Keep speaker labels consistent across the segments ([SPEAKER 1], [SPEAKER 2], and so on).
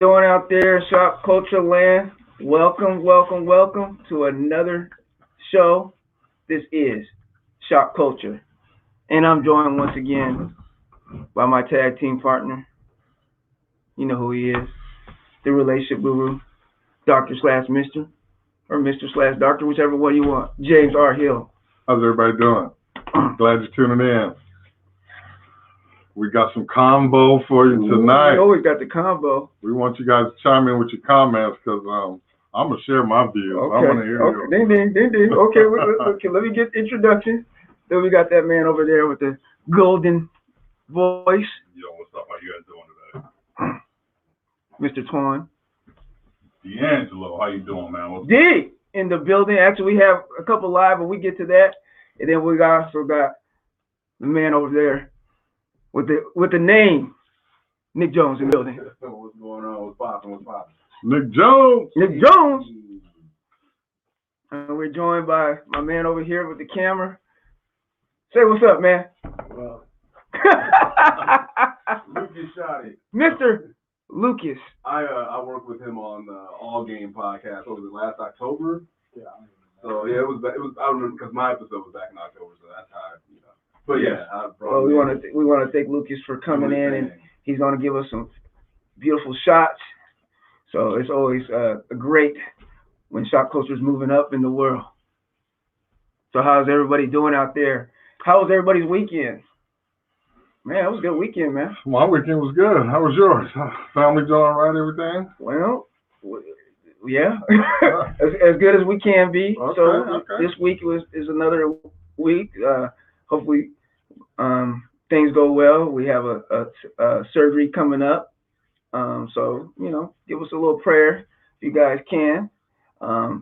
[SPEAKER 1] doing out there, Shop Culture Land? Welcome, welcome, welcome to another show. This is Shop Culture, and I'm joined once again by my tag team partner. You know who he is, the relationship guru, Doctor slash Mister, or Mister slash Doctor, whichever one you want. James R. Hill.
[SPEAKER 2] How's everybody doing? Glad you're tuning in. We got some combo for you tonight.
[SPEAKER 1] We always got the combo.
[SPEAKER 2] We want you guys to chime in with your comments because I'm going to share my views.
[SPEAKER 1] Okay.
[SPEAKER 2] I want to hear yours.
[SPEAKER 1] Ding, ding, ding, ding. Okay, let me get the introduction. Then we got that man over there with the golden voice.
[SPEAKER 3] Yo, what's up? How you guys doing today?
[SPEAKER 1] Mr. Twan.
[SPEAKER 3] D'Angelo, how you doing, man? What's
[SPEAKER 1] D in the building. Actually, we have a couple live, but we get to that. And then we also got the man over there with the name, Nick Jones in the building.
[SPEAKER 4] What's going on? What's poppin'?
[SPEAKER 2] Nick Jones.
[SPEAKER 1] Nick Jones. And we're joined by my man over here with the camera. Say what's up, man.
[SPEAKER 4] Well, Lucas Shotty.
[SPEAKER 1] Mr. Lucas.
[SPEAKER 4] I worked with him on the All Game podcast over the last October. Yeah. So yeah, it was. I remember because my episode was back in October, so that's how you know. But yeah,
[SPEAKER 1] well, we want to thank Lucas for coming in, and he's going to give us some beautiful shots. So it's always great when shop culture is moving up in the world. So how's everybody doing out there? How was everybody's weekend? Man, it was a good weekend, man.
[SPEAKER 2] My weekend was good. How was yours? Family doing all right, everything?
[SPEAKER 1] Well, yeah, as good as we can be.
[SPEAKER 2] Okay,
[SPEAKER 1] So this week is another week. Hopefully things go well. We have a surgery coming up. So, give us a little prayer if you guys can.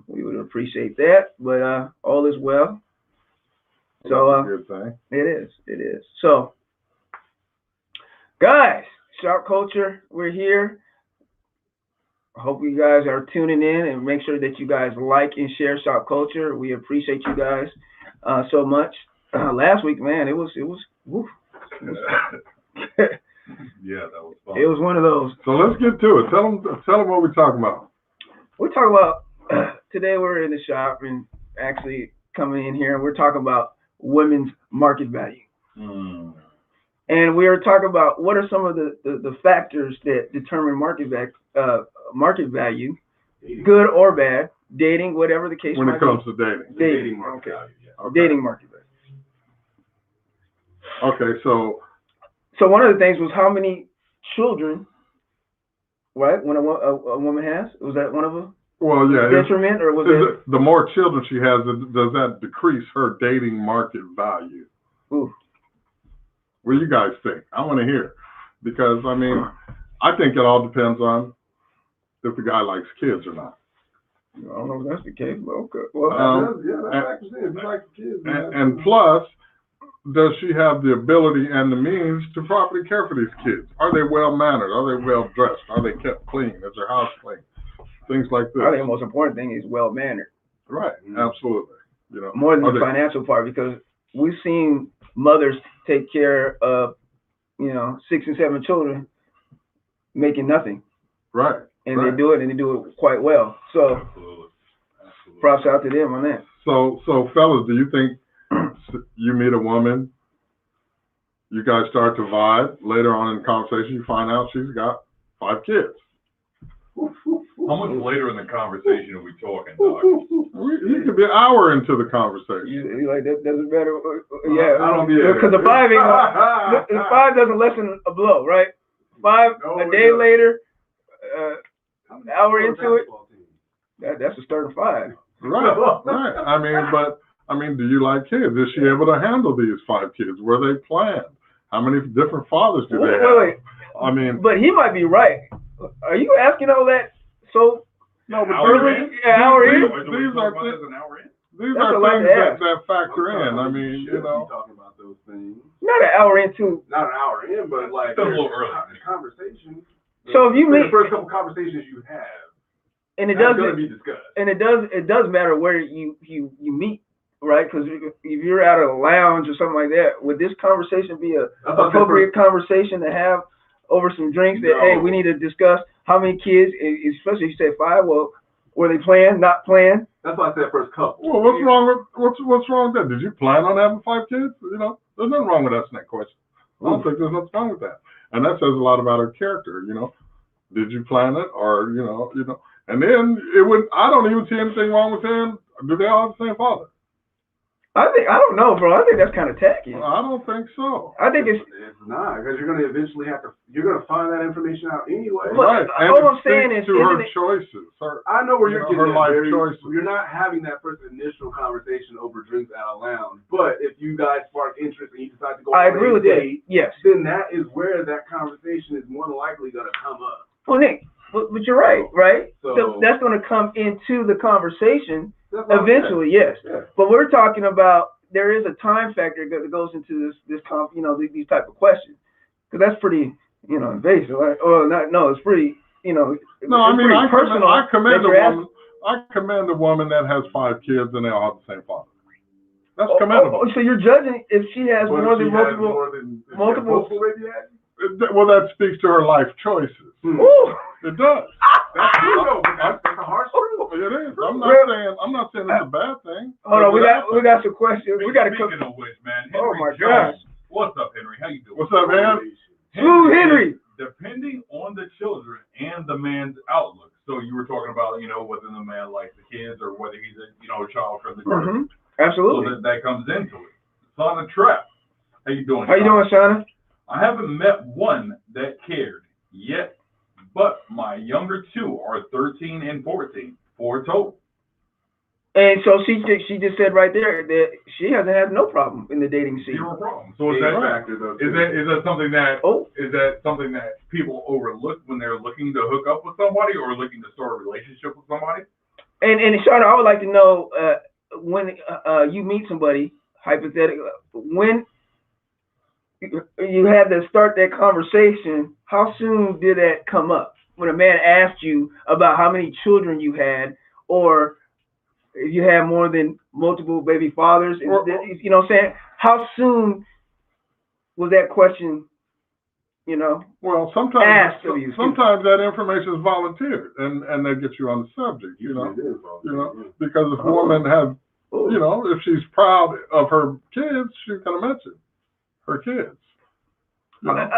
[SPEAKER 1] We would appreciate that. But all is well. So
[SPEAKER 2] good thing.
[SPEAKER 1] It is. So, guys, Shop Culture, we're here. I hope you guys are tuning in and make sure that you guys like and share Shop Culture. We appreciate you guys so much. Last week, man, it was woof.
[SPEAKER 3] Yeah, that was fun.
[SPEAKER 1] It was one of those.
[SPEAKER 2] So let's get to it. Tell them what we're talking about.
[SPEAKER 1] We're talking about today. We're in the shop and actually coming in here, and we're talking about women's market value. And we are talking about what are some of the factors that determine market value, good or bad, dating, whatever the case
[SPEAKER 2] when
[SPEAKER 1] might
[SPEAKER 2] it comes
[SPEAKER 1] be.
[SPEAKER 2] to dating.
[SPEAKER 4] Dating market value. Yeah.
[SPEAKER 2] Okay.
[SPEAKER 1] Dating market value.
[SPEAKER 2] Okay, so
[SPEAKER 1] one of the things was how many children, right? When a woman has, was that one of them?
[SPEAKER 2] well, yeah.
[SPEAKER 1] Detriment, or was it?
[SPEAKER 2] The more children she has, does that decrease her dating market value?
[SPEAKER 1] Ooh.
[SPEAKER 2] What do you guys think? I want to hear. Because, I think it all depends on if the guy likes kids or not.
[SPEAKER 1] I don't know if that's the case, but okay. Well,
[SPEAKER 4] That's factors in. If you like the kids,
[SPEAKER 2] And plus, does she have the ability and the means to properly care for these kids? Are they well-mannered? Are they well-dressed? Are they kept clean? Is their house clean? Things like this.
[SPEAKER 1] I think the most important thing is well-mannered.
[SPEAKER 2] Right, absolutely.
[SPEAKER 1] More than the financial part, because we've seen mothers take care of, 6 and 7 children making nothing.
[SPEAKER 2] Right.
[SPEAKER 1] And they do it quite well. So
[SPEAKER 3] Absolutely.
[SPEAKER 1] props out to them on that.
[SPEAKER 2] So fellas, do you think you meet a woman, you guys start to vibe, later on in the conversation you find out she's got 5 kids?
[SPEAKER 3] How much later in the conversation are we talking, Doc?
[SPEAKER 2] You could be an hour into the conversation.
[SPEAKER 1] You like that doesn't matter. Yeah,
[SPEAKER 4] I don't be
[SPEAKER 1] because the 5 ain't the 5 doesn't lessen a blow, right? 5 a day later, an hour into it. That's the start of 5.
[SPEAKER 2] Right. But do you like kids? Is she able to handle these 5 kids? Were they planned? How many different fathers do they have?
[SPEAKER 1] Wait. But he might be right. Are you asking all that? So
[SPEAKER 2] no, but
[SPEAKER 1] early, an hour in.
[SPEAKER 2] These are things that factor in.
[SPEAKER 4] Talking about those things.
[SPEAKER 1] Not an hour into.
[SPEAKER 4] Not an hour in, but like
[SPEAKER 3] Still a little early.
[SPEAKER 4] Conversation.
[SPEAKER 1] So if you meet
[SPEAKER 4] the first couple conversations you have,
[SPEAKER 1] and it
[SPEAKER 4] that's
[SPEAKER 1] does
[SPEAKER 4] going to be discussed.
[SPEAKER 1] And it does matter where you meet, right? Because if you're at a lounge or something like that, would this conversation be a appropriate conversation to have over some drinks that, hey, we need to discuss how many kids, especially if you say 5, well, were they planned, not planned?
[SPEAKER 4] That's why I said first couple.
[SPEAKER 2] Well, what's wrong with that? Did you plan on having 5 kids? You know, there's nothing wrong with asking that question. I don't think there's nothing wrong with that. And that says a lot about her character, you know. Did you plan it, or you know, and then I don't even see anything wrong with them. Do they all have the same father?
[SPEAKER 1] I don't know, bro. I think that's kind of tacky.
[SPEAKER 2] Well, I don't think so.
[SPEAKER 1] I think it's
[SPEAKER 4] not, because you're going to eventually you're going to find that information out anyway.
[SPEAKER 2] Right. And
[SPEAKER 1] all I'm saying is,
[SPEAKER 2] to her choices.
[SPEAKER 4] I know where you're getting
[SPEAKER 2] her life choices.
[SPEAKER 4] You're not having that first initial conversation over drinks at a lounge, but if you guys spark interest and you decide to go on a date,
[SPEAKER 1] yes,
[SPEAKER 4] then that is where that conversation is more than likely going to come up.
[SPEAKER 1] Well, Nick, but you're right, right?
[SPEAKER 4] So
[SPEAKER 1] that's going to come into the conversation eventually, yes. Yeah. But we're talking about there is a time factor that goes into this these type of questions, because that's pretty, invasive. Like, it's pretty,
[SPEAKER 2] No, I mean, I commend a woman that has 5 kids and they all have the same father. That's commendable.
[SPEAKER 1] So you're judging if she has more than multiple
[SPEAKER 4] baby daddies?
[SPEAKER 2] Well, that speaks to her life choices.
[SPEAKER 1] Ooh.
[SPEAKER 2] It does.
[SPEAKER 4] That's a harsh truth.
[SPEAKER 2] It is. I'm not saying it's a bad thing.
[SPEAKER 1] Hold on, we got some questions. We got to come.
[SPEAKER 3] Speaking of which, man,
[SPEAKER 1] Oh
[SPEAKER 3] Henry
[SPEAKER 1] my
[SPEAKER 3] Jones.
[SPEAKER 1] gosh.
[SPEAKER 3] What's up, Henry? How you doing?
[SPEAKER 2] What's up, man?
[SPEAKER 1] Henry.
[SPEAKER 3] Depending on the children and the man's outlook. So you were talking about, whether the man likes the kids or whether he's a, child-friendly person.
[SPEAKER 1] Absolutely.
[SPEAKER 3] So that comes into it. Shauna Trap. How you doing?
[SPEAKER 1] How you doing, Shauna?
[SPEAKER 3] I haven't met one that cared yet, but my younger 2 are 13 and 14, 4 total.
[SPEAKER 1] And so she just said right there that she hasn't had no problem in the dating scene.
[SPEAKER 3] Zero problem. So is that something that people overlook when they're looking to hook up with somebody or looking to start a relationship with somebody?
[SPEAKER 1] And Shauna, I would like to know when you meet somebody, hypothetically, when you had to start that conversation, how soon did that come up? When a man asked you about how many children you had, or if you had more than multiple baby fathers, you know what I'm saying? How soon was that question,
[SPEAKER 2] Well, sometimes
[SPEAKER 1] asked
[SPEAKER 2] that information is volunteered, and they get you on the subject, because if a woman has, if she's proud of her kids, she's going to mention her kids.
[SPEAKER 1] But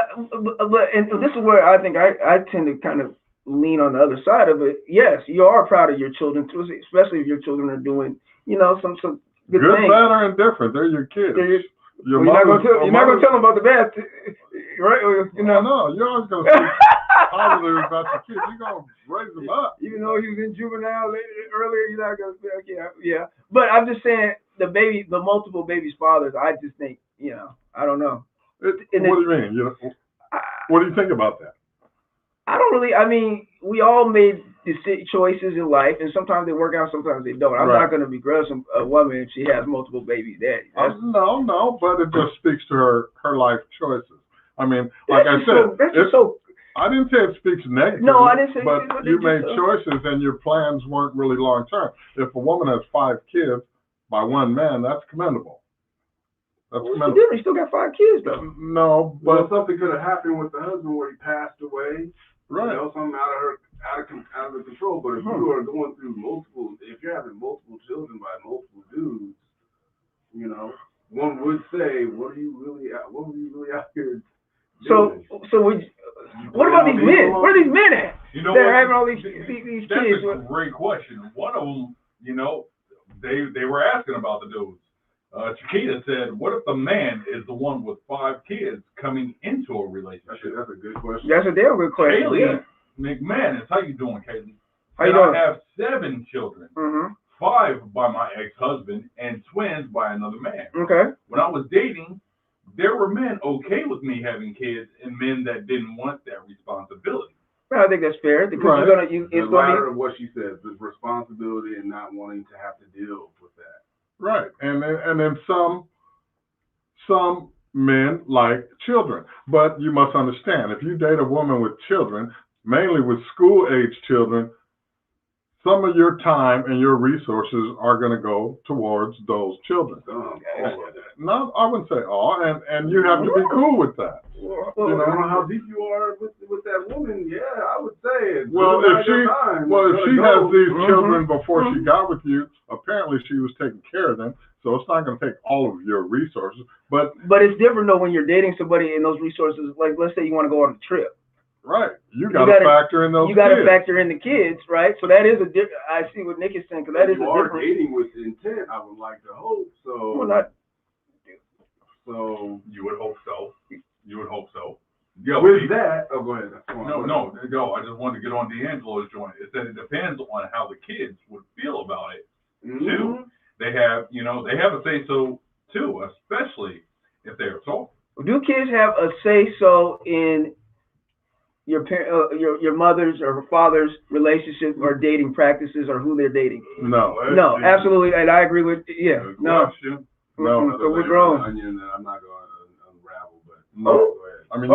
[SPEAKER 1] and this is where I think I tend to kind of lean on the other side of it. Yes, you are proud of your children too, especially if your children are doing, some good things.
[SPEAKER 2] Bad, or indifferent, they're your kids.
[SPEAKER 1] You're not going to tell them about the bad, right?
[SPEAKER 2] No, you're always going to speak positive about your kids. You're going to raise them up.
[SPEAKER 1] Even though he was in juvenile earlier, you're not going to say, yeah. But I'm just saying, the multiple babies' fathers, I just think, I don't know.
[SPEAKER 2] What do you mean? What do you think about that?
[SPEAKER 1] I don't really. I mean, we all made choices in life, and sometimes they work out, sometimes they don't. I'm not going to begrudge a woman if she has multiple baby daddies.
[SPEAKER 2] No, but it just speaks to her life choices. I mean, like I said, I didn't say it speaks negatively. No, I didn't say. But you made choices, and your plans weren't really long term. If a woman has 5 kids by one man, that's commendable.
[SPEAKER 1] He still got 5 kids though.
[SPEAKER 2] No, but
[SPEAKER 4] something could have happened with the husband where he passed away.
[SPEAKER 2] Right.
[SPEAKER 4] Something out of control. But if you are going through if you're having multiple children by multiple dudes, one would say, what were you really out here doing?
[SPEAKER 1] What about these men? Where are these men at? They're having all these kids.
[SPEAKER 3] That's a great question. One of them, they were asking about the dudes. Chiquita said, what if the man is the one with 5 kids coming into a relationship?
[SPEAKER 4] That's a good question.
[SPEAKER 1] That's a damn good question.
[SPEAKER 3] Kaylee McManus, how you doing, Kaylee?
[SPEAKER 1] How you doing?
[SPEAKER 3] I have 7 children. 5 by my ex-husband and twins by another man.
[SPEAKER 1] Okay.
[SPEAKER 3] When I was dating, there were men okay with me having kids and men that didn't want that responsibility.
[SPEAKER 1] I think that's fair. Because
[SPEAKER 2] right.
[SPEAKER 4] The latter of what she said, the responsibility and not wanting to have to deal with that.
[SPEAKER 2] Right, and then some men like children, but you must understand, if you date a woman with children, mainly with school-age children, some of your time and your resources are going to go towards those children.
[SPEAKER 4] Okay.
[SPEAKER 2] No, I wouldn't say all, and you have to be cool with that.
[SPEAKER 1] Well,
[SPEAKER 4] I don't know how deep you are with that woman. Yeah, I would say.
[SPEAKER 2] Well, if she has these children before she
[SPEAKER 1] Mhm.
[SPEAKER 2] got with you, apparently she was taking care of them. So it's not going to take all of your resources. But
[SPEAKER 1] it's different though when you're dating somebody and those resources. Like, let's say you want to go on a trip.
[SPEAKER 2] right, you got to factor in those.
[SPEAKER 1] You got to
[SPEAKER 2] kids.
[SPEAKER 1] factor in the kids, right? So that is a different. I see what Nick is saying, because that is a different.
[SPEAKER 4] You are dating with intent. I would like to hope so.
[SPEAKER 1] Well, not.
[SPEAKER 4] So
[SPEAKER 3] You would hope so. You would hope so.
[SPEAKER 4] With that, oh, go ahead.
[SPEAKER 3] No. I just wanted to get on D'Angelo's joint. It said it depends on how the kids would feel about it too. They have a say so too, especially if they're soft.
[SPEAKER 1] Do kids have a say so in your mother's or father's relationship or dating practices or who they're dating?
[SPEAKER 2] No,
[SPEAKER 1] absolutely, and I agree with no. So we're grown.
[SPEAKER 4] Onion that I'm not going to unravel, but
[SPEAKER 2] no. I mean,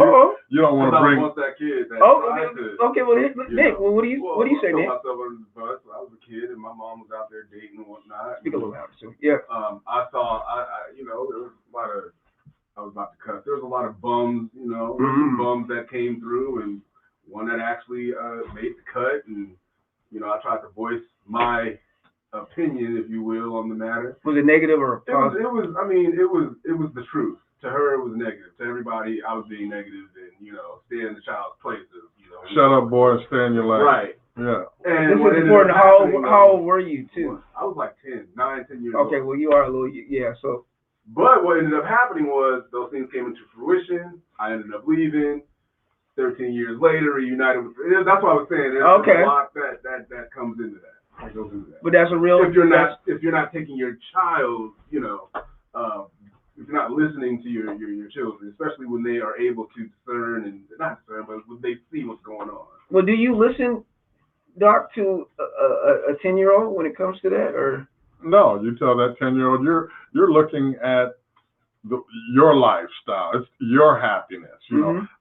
[SPEAKER 2] you don't want to bring.
[SPEAKER 4] That kid that
[SPEAKER 1] okay. Well, Nick, what do you say, Nick?
[SPEAKER 4] Myself under the bus. I was a kid, and my mom was out there dating and whatnot.
[SPEAKER 1] Speak a little louder, too. Yeah.
[SPEAKER 4] I saw, there was a lot of. I was about to cuss. There was a lot of bums, bums that came through, and one that actually made the cut, and I tried to voice my opinion, if you will, on the matter.
[SPEAKER 1] Was it negative or positive?
[SPEAKER 4] It was the truth. To her, it was negative. To everybody, I was being negative, and stay in the child's place.
[SPEAKER 2] Shut up, boy, and stay in your lane.
[SPEAKER 4] Right.
[SPEAKER 2] Yeah.
[SPEAKER 4] And
[SPEAKER 1] this is important. How old were you, too?
[SPEAKER 4] I was like 10 years old.
[SPEAKER 1] Okay, well, you are a little, yeah, so.
[SPEAKER 4] But what ended up happening was those things came into fruition. I ended up leaving. 13 years later, reunited with. That's what I was saying. There's a lot that comes into that. That goes into that.
[SPEAKER 1] But that's a real.
[SPEAKER 4] If you're not taking your child, if you're not listening to your children, especially when they are able to discern and not discern, but when they see what's going on.
[SPEAKER 1] Well, do you listen, Doc, to a 10-year-old when it comes to that, or?
[SPEAKER 2] No, you tell that 10-year-old you're looking at your lifestyle. It's your happiness.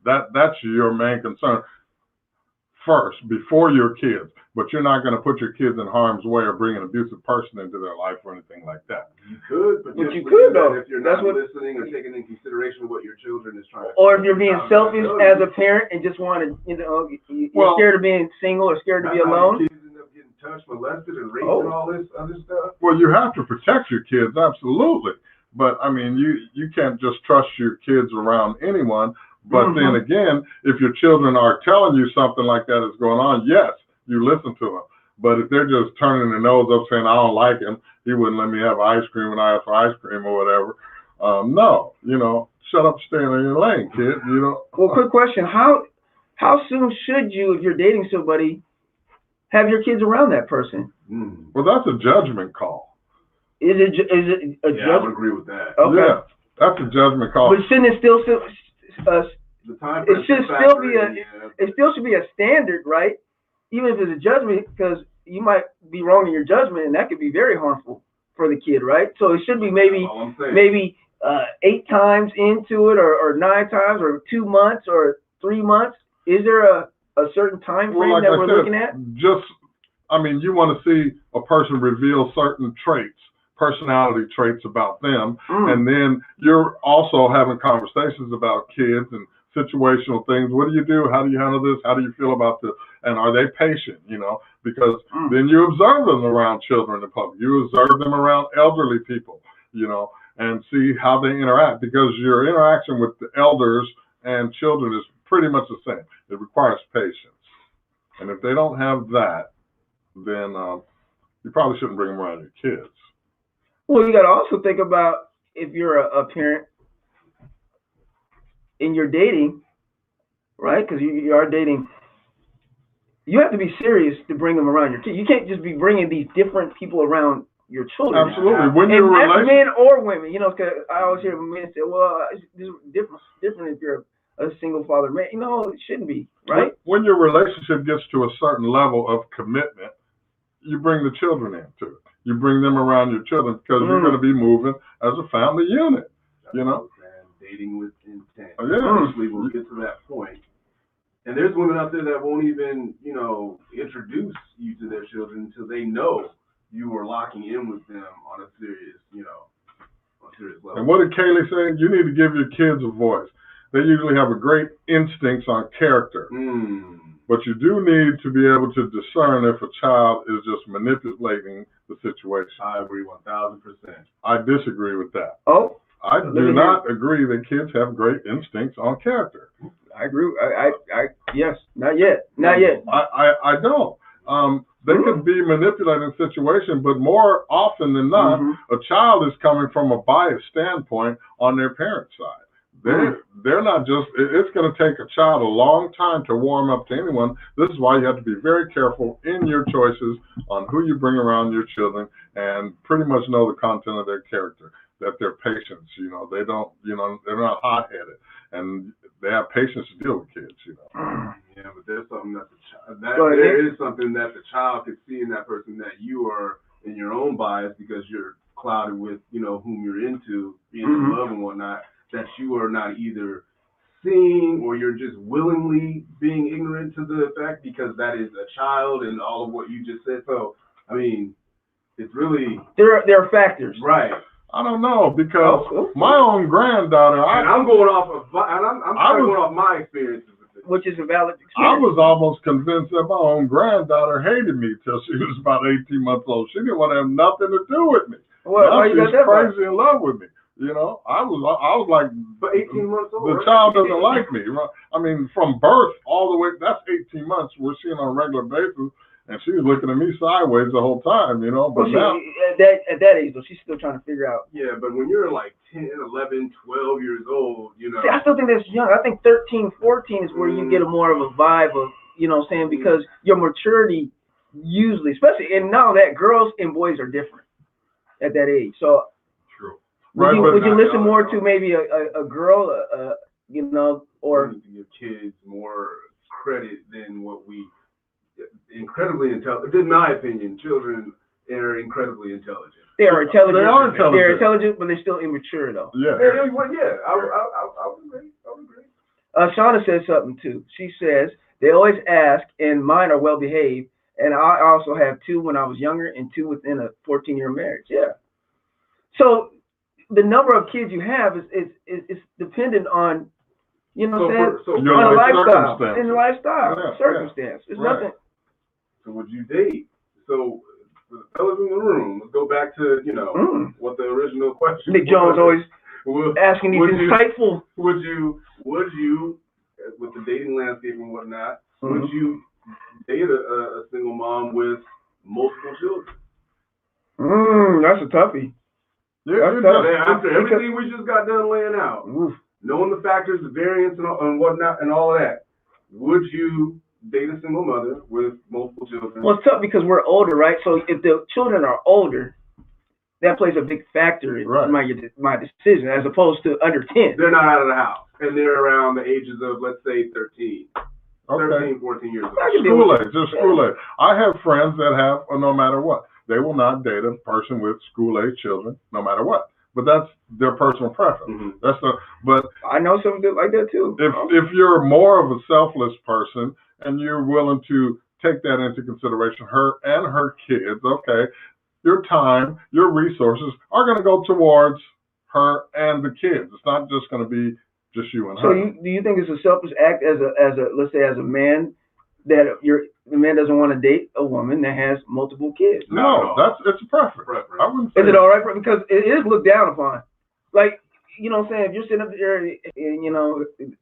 [SPEAKER 2] That's your main concern first before your kids. But you're not going to put your kids in harm's way or bring an abusive person into their life or anything like that.
[SPEAKER 4] You could, but
[SPEAKER 1] you could though.
[SPEAKER 4] If you're not listening or taking into consideration what your children is trying to.
[SPEAKER 1] Or if you're being selfish as a parent and just want to, you're scared of being single or scared to be alone.
[SPEAKER 4] Kids end up getting touched, molested, and raped and all this other stuff.
[SPEAKER 2] Well, you have to protect your kids, absolutely. But I mean, you can't just trust your kids around anyone. But then again, if your children are telling you something like that is going on, yes, you listen to them. But if they're just turning their nose up saying, I don't like him, he wouldn't let me have ice cream when I asked for ice cream or whatever. No, shut up, stay in your lane, kid.
[SPEAKER 1] Well, quick question: How soon should you, if you're dating somebody, have your kids around that person?
[SPEAKER 2] Well, that's a judgment call.
[SPEAKER 1] Is it a judgment?
[SPEAKER 4] I would agree with that.
[SPEAKER 1] Okay.
[SPEAKER 2] Yeah, that's a judgment call.
[SPEAKER 1] But shouldn't it still
[SPEAKER 4] it
[SPEAKER 1] still should be a standard, right? Even if it's a judgment, because you might be wrong in your judgment, and that could be very harmful for the kid, right? So it should be maybe 8 times into it, or 9 times, or 2 months, or 3 months. Is there a certain time frame that we're looking at?
[SPEAKER 2] You want to see a person reveal certain traits, personality traits about them, and then you're also having conversations about kids and situational things. What do you do? How do you handle this? How do you feel about this? And are they patient? Because then you observe them around children in public. You observe them around elderly people, and see how they interact, because your interaction with the elders and children is pretty much the same. It requires patience. And if they don't have that, then you probably shouldn't bring them around your kids.
[SPEAKER 1] Well, you got to also think about, if you're a parent and you're dating, right? Because you are dating, you have to be serious to bring them around your kids. You can't just be bringing these different people around your children.
[SPEAKER 2] Absolutely.
[SPEAKER 1] When you're men or women, because I always hear men say, well, it's different if you're a single father man. It shouldn't be, right?
[SPEAKER 2] When your relationship gets to a certain level of commitment, you bring the children into it. You bring them around your children, because you're going to be moving as a family unit,
[SPEAKER 4] Dating with intent.
[SPEAKER 2] Yeah.
[SPEAKER 4] Eventually we'll get to that point. And there's women out there that won't even, introduce you to their children until they know you are locking in with them on a serious level.
[SPEAKER 2] And what did Kaylee say? You need to give your kids a voice. they usually have a great instincts on character. But you do need to be able to discern if a child is just manipulating the situation.
[SPEAKER 4] I agree 1,000%.
[SPEAKER 2] I disagree with that.
[SPEAKER 1] Oh,
[SPEAKER 2] I do not agree that kids have great instincts on character.
[SPEAKER 1] I agree. Yes, not yet. Not yet.
[SPEAKER 2] I don't. They could be manipulating the situation, but more often than not, a child is coming from a biased standpoint on their parent's side. They're not just, it's going to take a child a long time to warm up to anyone. This is why you have to be very careful in your choices on who you bring around your children and pretty much know the content of their character, that they're patient, they don't, they're not hot-headed, and they have patience to deal with kids,
[SPEAKER 4] Yeah, but there's something there is something that the child could see in that person that you are in your own bias because you're clouded with, whom you're into, being in love and whatnot, that you are not either seeing or you're just willingly being ignorant to the fact because that is a child and all of what you just said. So, I mean, it's really... There
[SPEAKER 1] are factors.
[SPEAKER 4] Right.
[SPEAKER 2] I don't know, because my own granddaughter...
[SPEAKER 4] I'm going off of... I'm going off my experiences.
[SPEAKER 1] Which is a valid experience.
[SPEAKER 2] I was almost convinced that my own granddaughter hated me till she was about 18 months old. She didn't want to have nothing to do with me.
[SPEAKER 1] Why you got that
[SPEAKER 2] crazy in love with me. I was like,
[SPEAKER 4] but 18 months old.
[SPEAKER 2] The child doesn't like me. I mean, from birth all the way, that's 18 months. We're seeing on a regular basis, and she was looking at me sideways the whole time, But now,
[SPEAKER 1] at that age, though, she's still trying to figure out.
[SPEAKER 4] Yeah, but when you're like 10, 11, 12 years old,
[SPEAKER 1] See, I still think that's young. I think 13, 14 is where you get more of a vibe of, because your maturity usually, especially, and now that girls and boys are different at that age. So,
[SPEAKER 3] true.
[SPEAKER 1] Would you listen more to maybe a girl, or...
[SPEAKER 4] We need to give kids more credit than what we... Incredibly intelligent. In my opinion, children are incredibly intelligent.
[SPEAKER 1] They are intelligent.
[SPEAKER 2] They are intelligent.
[SPEAKER 1] They're intelligent, but they're still immature, though.
[SPEAKER 2] Yeah.
[SPEAKER 4] I would agree.
[SPEAKER 1] Shauna says something, too. She says, they always ask, and mine are well-behaved, and I also have 2 when I was younger and 2 within a 14-year marriage. Yeah. So the number of kids you have is dependent on, on a lifestyle. In the lifestyle, circumstance. It's nothing.
[SPEAKER 4] So would you date? So for the fellas in the room, let's go back to, what the original question
[SPEAKER 1] Nick Jones always asking these insightful.
[SPEAKER 4] Would you, with the dating landscape and whatnot, would you date a single mom with multiple children?
[SPEAKER 1] That's a toughie.
[SPEAKER 4] After everything we just got done laying out, knowing the factors, the variance, and whatnot, and all of that, would you date a single mother with multiple children?
[SPEAKER 1] Well, it's tough because we're older, right? So if the children are older, that plays a big factor in my decision, as opposed to under 10.
[SPEAKER 4] They're not out of the house, and they're around the ages of, let's say, 13. 13, 14 years old.
[SPEAKER 2] School age. I have friends that have, no matter what, they will not date a person with school-age children, no matter what. But that's their personal preference. But
[SPEAKER 1] I know some like that too.
[SPEAKER 2] If you're more of a selfless person and you're willing to take that into consideration, her and her kids, okay, your time, your resources are going to go towards her and the kids. It's not just going to be just you and her.
[SPEAKER 1] So do you think it's a selfish act as a let's say as a man that the man doesn't want to date a woman that has multiple kids?
[SPEAKER 2] No, it's a preference. I wouldn't say.
[SPEAKER 1] Is it all right? Because it is looked down upon. Like, you know what I'm saying? If you're sitting up there and,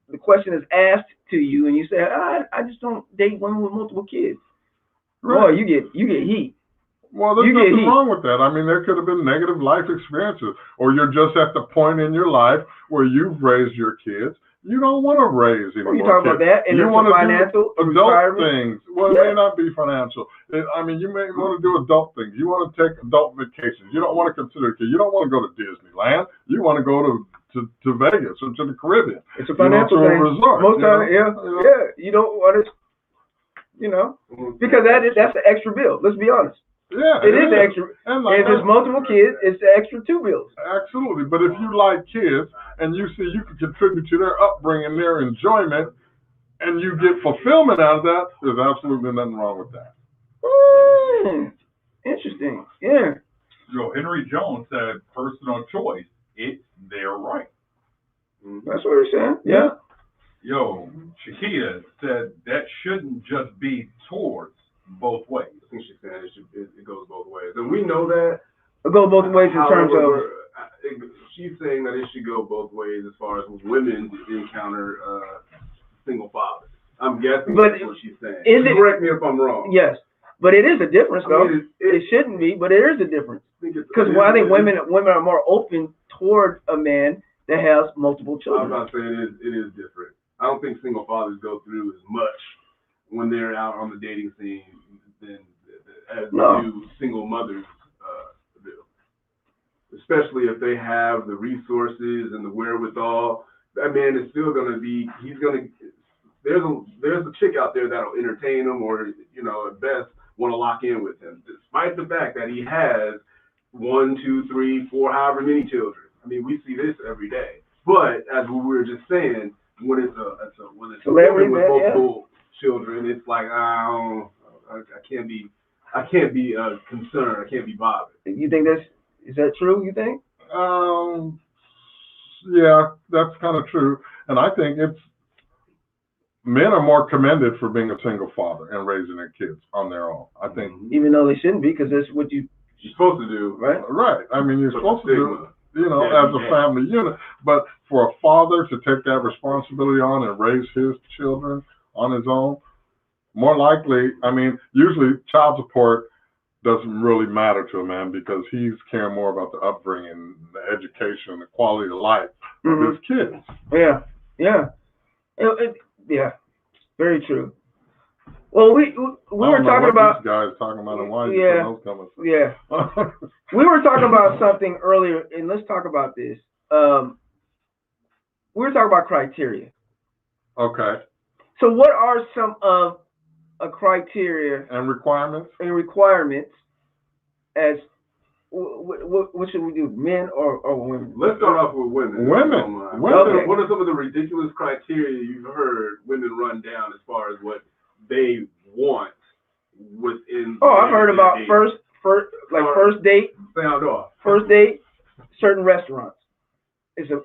[SPEAKER 1] the question is asked to you and you say, I just don't date women with multiple kids. Right. Boy, you get heat.
[SPEAKER 2] Well, there's nothing wrong with that. I mean, there could have been negative life experiences, or you're just at the point in your life where you've raised your kids. You don't want to raise any more kids.
[SPEAKER 1] You talking about that? And
[SPEAKER 2] you want to
[SPEAKER 1] financial
[SPEAKER 2] do adult things. Well, it may not be financial. I mean, you may want to do adult things. You want to take adult vacations. You don't want to consider kids. You don't want to go to Disneyland. You want to go to Vegas or to the Caribbean.
[SPEAKER 1] It's a financial thing.
[SPEAKER 2] A resort,
[SPEAKER 1] most times, yeah. You don't want to, because that's the extra bill. Let's be honest.
[SPEAKER 2] Yeah,
[SPEAKER 1] it is extra. And if there's multiple kids, it's the extra 2 bills.
[SPEAKER 2] Absolutely. But if you like kids and you see you can contribute to their upbringing, their enjoyment, and you get fulfillment out of that, there's absolutely nothing wrong with that.
[SPEAKER 1] Interesting. Yeah.
[SPEAKER 3] Henry Jones said personal choice. It's their right.
[SPEAKER 1] That's what we're saying. Yeah.
[SPEAKER 3] Yo, Shakita said that shouldn't just be towards both ways.
[SPEAKER 4] I think she's saying it goes both ways, and we know that.
[SPEAKER 1] It goes both ways in terms of.
[SPEAKER 4] She's saying that it should go both ways as far as women encounter single fathers. I'm guessing that's what she's saying. Correct me if I'm wrong.
[SPEAKER 1] Yes, but it is a difference, though. I mean, it shouldn't be, but it is a difference. Because I think women are more open toward a man that has multiple children.
[SPEAKER 4] I'm not saying it is different. I don't think single fathers go through as much when they're out on the dating scene as do single mothers do. Especially if they have the resources and the wherewithal. That man is still going to be, there's a chick out there that'll entertain him or, at best want to lock in with him, despite the fact that he has 1, 2, 3, 4, however many children. I mean, we see this every day. But as we were just saying, when it's a woman with multiple children, it's like I can't be concerned. I can't be bothered.
[SPEAKER 1] You think is that true? You think?
[SPEAKER 2] Yeah, that's kind of true, and I think men are more commended for being a single father and raising their kids on their own. I think,
[SPEAKER 1] even though they shouldn't be, because that's what you're
[SPEAKER 4] supposed to do,
[SPEAKER 1] right?
[SPEAKER 2] Right. I mean, you're supposed to do. As a family unit. But for a father to take that responsibility on and raise his children on his own, more likely, I mean, usually child support doesn't really matter to a man because he's caring more about the upbringing, the education, the quality of life of his kids.
[SPEAKER 1] Yeah. Yeah. Very true. Well, we were talking about
[SPEAKER 2] these guys talking about and why those coming.
[SPEAKER 1] Yeah. We were talking about something earlier, and let's talk about this. We were talking about criteria.
[SPEAKER 2] Okay.
[SPEAKER 1] So, what are some of a criteria
[SPEAKER 2] and requirements?
[SPEAKER 1] As what should we do, men or women?
[SPEAKER 4] Let's start off with women.
[SPEAKER 2] Women.
[SPEAKER 1] Okay.
[SPEAKER 4] What are some of the ridiculous criteria you've heard women run down as far as what they want within?
[SPEAKER 1] Oh, I've heard about first date.
[SPEAKER 4] Sound off.
[SPEAKER 1] First date, certain restaurants. It's a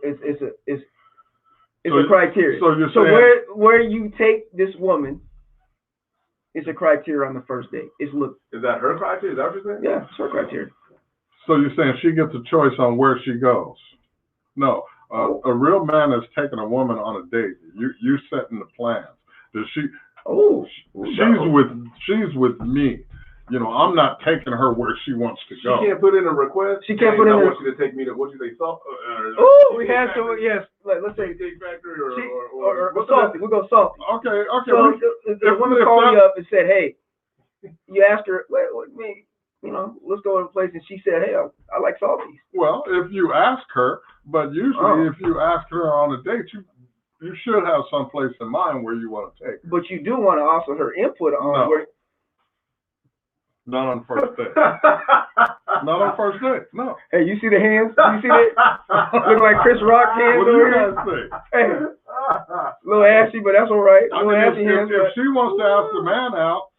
[SPEAKER 1] criteria.
[SPEAKER 2] So you're saying
[SPEAKER 1] where you take this woman is a criteria on the first date. Is
[SPEAKER 4] that her criteria? Is that what you're saying?
[SPEAKER 1] Yeah, it's her criteria.
[SPEAKER 2] So you're saying she gets a choice on where she goes? No. A real man is taking a woman on a date. You setting the plans. Does she?
[SPEAKER 1] Oh,
[SPEAKER 2] she's with me. I'm not taking her where she wants to go.
[SPEAKER 4] She can't put in a request.
[SPEAKER 1] She can't put in.
[SPEAKER 4] I want you to take me to what you say, salt.
[SPEAKER 1] We have to. Yes, let's say
[SPEAKER 4] Steak Factory
[SPEAKER 1] or salty. We'll go salty.
[SPEAKER 2] Okay.
[SPEAKER 1] So the woman called me up and said, "Hey," you asked her, let's go to a place, and she said, "Hey, I like salties."
[SPEAKER 2] Well, if you ask her, but usually if you ask her on a date, you should have some place in mind where you want to take her.
[SPEAKER 1] But you do want to also her input on where.
[SPEAKER 2] Not on first date. Not on first date. No.
[SPEAKER 1] Hey, you see the hands? You see that? Look like Chris Rock hands
[SPEAKER 2] over
[SPEAKER 1] here.
[SPEAKER 2] What do you guys think?
[SPEAKER 1] Hey, a little ashy, but that's all right.
[SPEAKER 2] If she wants to ask the man out,